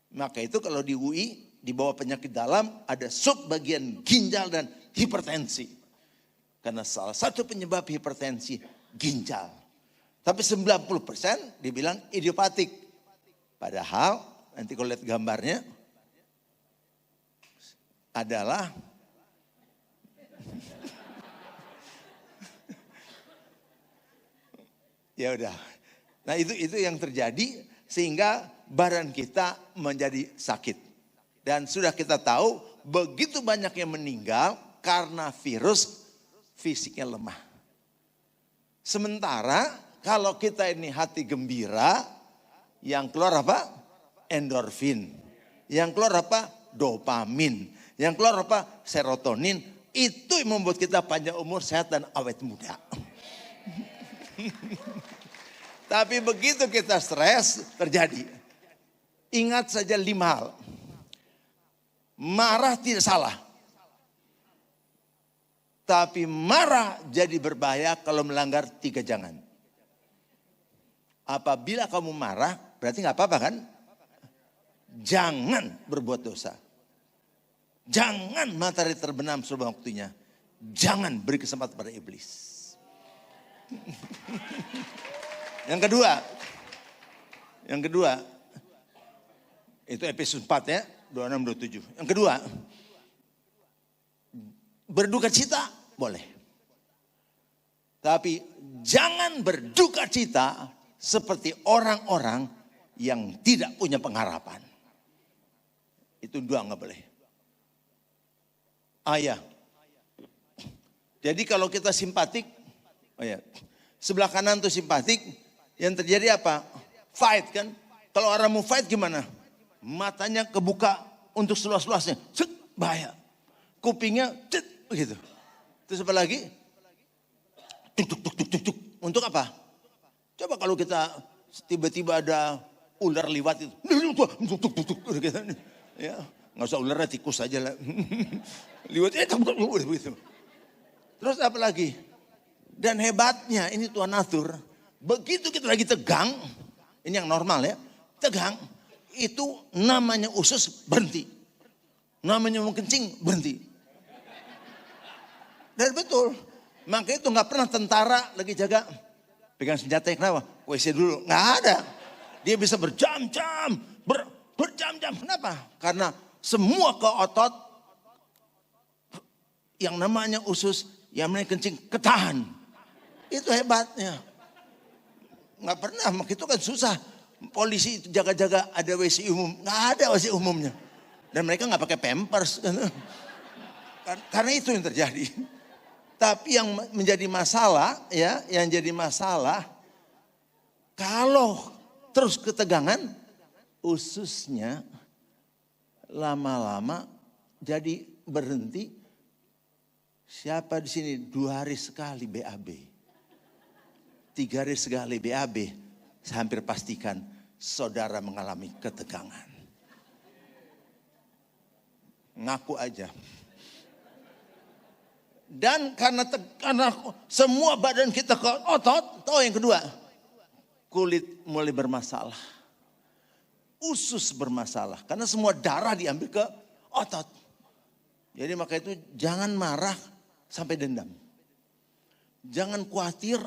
Maka itu kalau di UI di bawah penyakit dalam ada sub bagian ginjal dan hipertensi. Karena salah satu penyebab hipertensi ginjal. Tapi 90% dibilang idiopatik. Padahal nanti kalau lihat gambarnya adalah ya udah. Nah itu yang terjadi sehingga badan kita menjadi sakit. Dan sudah kita tahu begitu banyak yang meninggal karena virus fisiknya lemah. Sementara kalau kita ini hati gembira, yang keluar apa? Endorfin. Yang keluar apa? Dopamin. Yang keluar apa? Serotonin. Itu yang membuat kita panjang umur, sehat dan awet muda. Tapi begitu kita stres terjadi. Ingat saja 5 hal. Marah tidak salah. Tapi marah jadi berbahaya kalau melanggar 3 jangan. Apabila kamu marah berarti gak apa-apa kan? Jangan berbuat dosa. Jangan matahari terbenam sebelum waktunya. Jangan beri kesempatan pada iblis. Yang kedua, itu episode 4 ya, 26-27. Yang kedua, berduka cita boleh. Tapi jangan berduka cita seperti orang-orang yang tidak punya pengharapan. Itu 2 nggak boleh. Ayah. Jadi kalau kita simpatik, sebelah kanan tuh simpatik, yang terjadi apa? Fight kan? Kalau orang mau fight gimana? Matanya kebuka untuk seluas-luasnya, bahaya. Kupingnya, begitu. Terus apa lagi? Tuk, tuk, tuk, tuk, tuk, tuk. Untuk apa? Coba kalau kita tiba-tiba ada ular liwat itu, tuk, tuk, tuk, tuk, gitu. Ya, nggak usah ular, tikus aja lah. Liwat, begitu. Terus apa lagi? Dan hebatnya ini Tuhan atur. Begitu kita lagi tegang, ini yang normal ya, tegang, itu namanya usus berhenti. Namanya mau kencing, berhenti. Dan betul. Makanya itu nggak pernah tentara lagi jaga. Pegang senjata, kenapa? WC dulu. Nggak ada. Dia bisa berjam-jam. Berjam-jam. Kenapa? Karena semua ke otot. Yang namanya usus, yang namanya kencing, ketahan. Itu hebatnya. Nggak pernah, makanya itu kan susah. Polisi itu jaga-jaga ada WC umum. Nggak ada WC umumnya. Dan mereka nggak pakai pampers. Karena itu yang terjadi. Tapi yang menjadi masalah, ya, yang jadi masalah, kalau terus ketegangan, ususnya lama-lama jadi berhenti. Siapa di sini 2 hari sekali BAB, 3 hari sekali BAB, saya hampir pastikan saudara mengalami ketegangan. Ngaku aja. Dan karena semua badan kita ke otot, tahu yang kedua, kulit mulai bermasalah. Usus bermasalah, karena semua darah diambil ke otot. Jadi maka itu jangan marah sampai dendam. Jangan khawatir,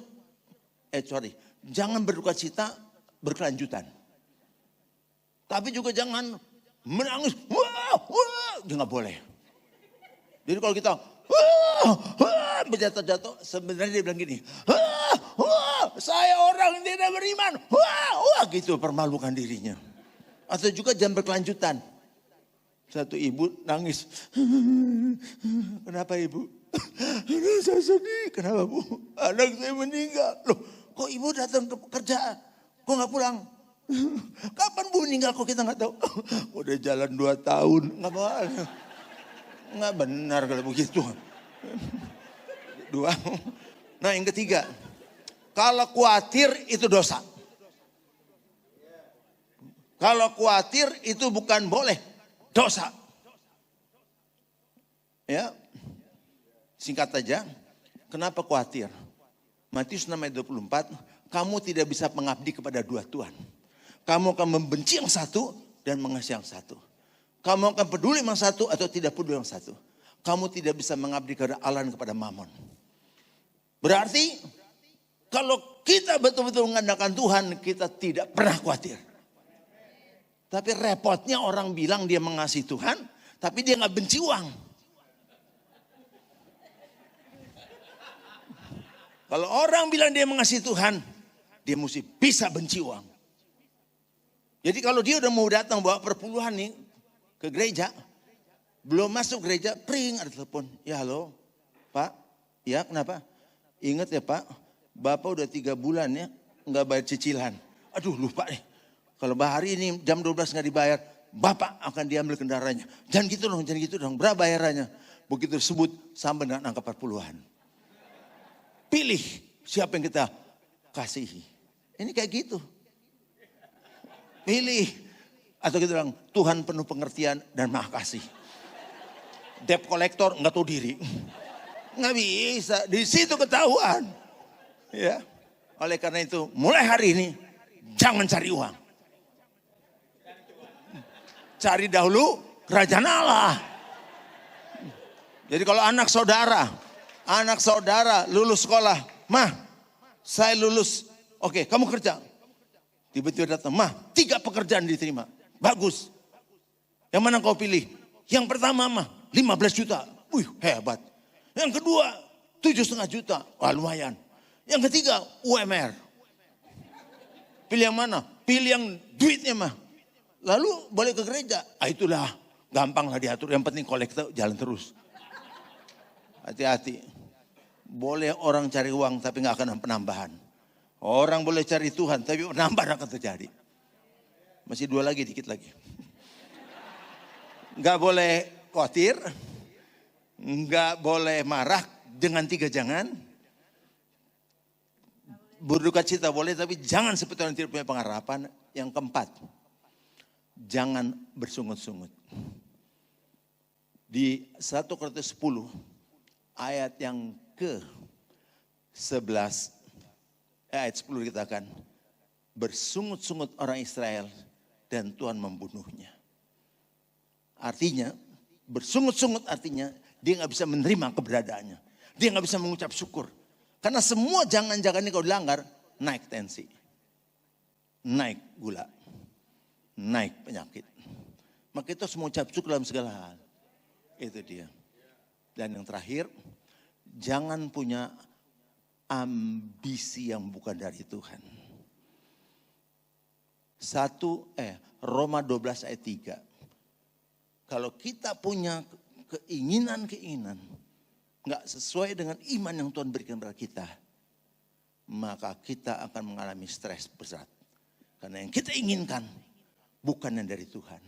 jangan berduka cita berkelanjutan. Tapi juga jangan menangis, nggak boleh. Jadi kalau kita berjatuh-jatuh, sebenarnya dia bilang gini, saya orang yang tidak beriman, gitu permalukan dirinya. Atau juga jangan berkelanjutan. Satu ibu nangis, kenapa ibu? Saya sedih, kenapa bu? Anak saya meninggal. Loh, kok ibu datang ke kerjaan, kok nggak pulang? Kapan bu meninggal kok kita nggak tahu? Udah jalan 2 tahun, nggak boleh. Nggak benar kalau begitu. 2. Nah yang ketiga, kalau khawatir itu dosa. Kalau khawatir itu bukan boleh, dosa. Ya, singkat aja, kenapa khawatir? Matius 6 ayat 24, kamu tidak bisa mengabdi kepada 2 Tuhan. Kamu akan membenci yang satu dan mengasihi yang satu. Kamu akan peduli yang satu atau tidak peduli yang satu. Kamu tidak bisa mengabdi kepada Allah dan kepada Mammon. Berarti kalau kita betul-betul mengandalkan Tuhan, kita tidak pernah khawatir. Tapi repotnya orang bilang dia mengasihi Tuhan, tapi dia nggak benci uang. Kalau orang bilang dia mengasihi Tuhan, dia mesti bisa benci uang. Jadi kalau dia udah mau datang bawa perpuluhan nih ke gereja, belum masuk gereja, pring ada telepon. Ya halo, Pak, ya kenapa? Ingat ya Pak, Bapak udah 3 bulan ya nggak bayar cicilan. Aduh lupa nih, kalau hari ini jam 12 nggak dibayar, Bapak akan diambil kendaraannya. Jangan gitu dong, berapa bayarannya? Begitu disebut sampai dengan angka perpuluhan. Pilih siapa yang kita kasihi. Ini kayak gitu. Pilih. Atau kita bilang, Tuhan penuh pengertian dan maha kasih. Debt collector nggak tahu diri. Nggak bisa, di situ ketahuan. Ya. Oleh karena itu, mulai hari ini, jangan cari uang. Cari dahulu kerajaan Allah. Jadi kalau anak saudara lulus sekolah, Mah, saya lulus. Oke, kamu kerja. Tiba-tiba datang, Mah, 3 pekerjaan diterima. Bagus. Yang mana kau pilih? Yang pertama, Mah, 15 juta. Wih, hebat. Yang kedua, 7,5 juta. Wah, lumayan. Yang ketiga, UMR. Pilih yang mana? Pilih yang duitnya, Mah. Lalu boleh ke gereja. Itulah, gampang lah diatur. Yang penting kolektor jalan terus. Hati-hati. Boleh orang cari uang tapi gak akan ada penambahan. Orang boleh cari Tuhan tapi penambahan akan terjadi. Masih 2 lagi, dikit lagi. Gak boleh khawatir. Gak boleh marah. Dengan 3 jangan. Berduka cita boleh tapi jangan seperti orang tidak punya pengharapan. Yang keempat. Jangan bersungut-sungut. Di 1 Korintus 10 ayat yang ke-11 ayat 10 dikatakan bersungut-sungut orang Israel dan Tuhan membunuhnya. Artinya Bersungut-sungut artinya dia nggak bisa menerima keberadaannya. Dia nggak bisa mengucap syukur. Karena semua jangan-jangan ini kalau dilanggar, naik tensi. Naik gula. Naik penyakit. Maka itu harus mengucap syukur dalam segala hal. Itu dia. Dan yang terakhir, jangan punya ambisi yang bukan dari Tuhan. Roma 12 ayat 3. Kalau kita punya keinginan-keinginan nggak sesuai dengan iman yang Tuhan berikan kepada kita, maka kita akan mengalami stres berat. Karena yang kita inginkan bukan yang dari Tuhan.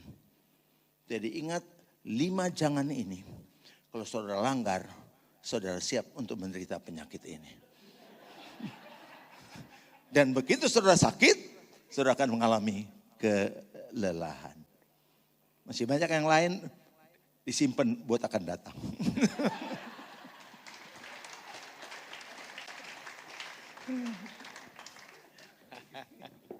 Jadi ingat 5 jangan ini. Kalau saudara langgar, saudara siap untuk menderita penyakit ini. Dan begitu saudara sakit, saudara akan mengalami kelelahan. Masih banyak yang lain disimpan buat akan datang.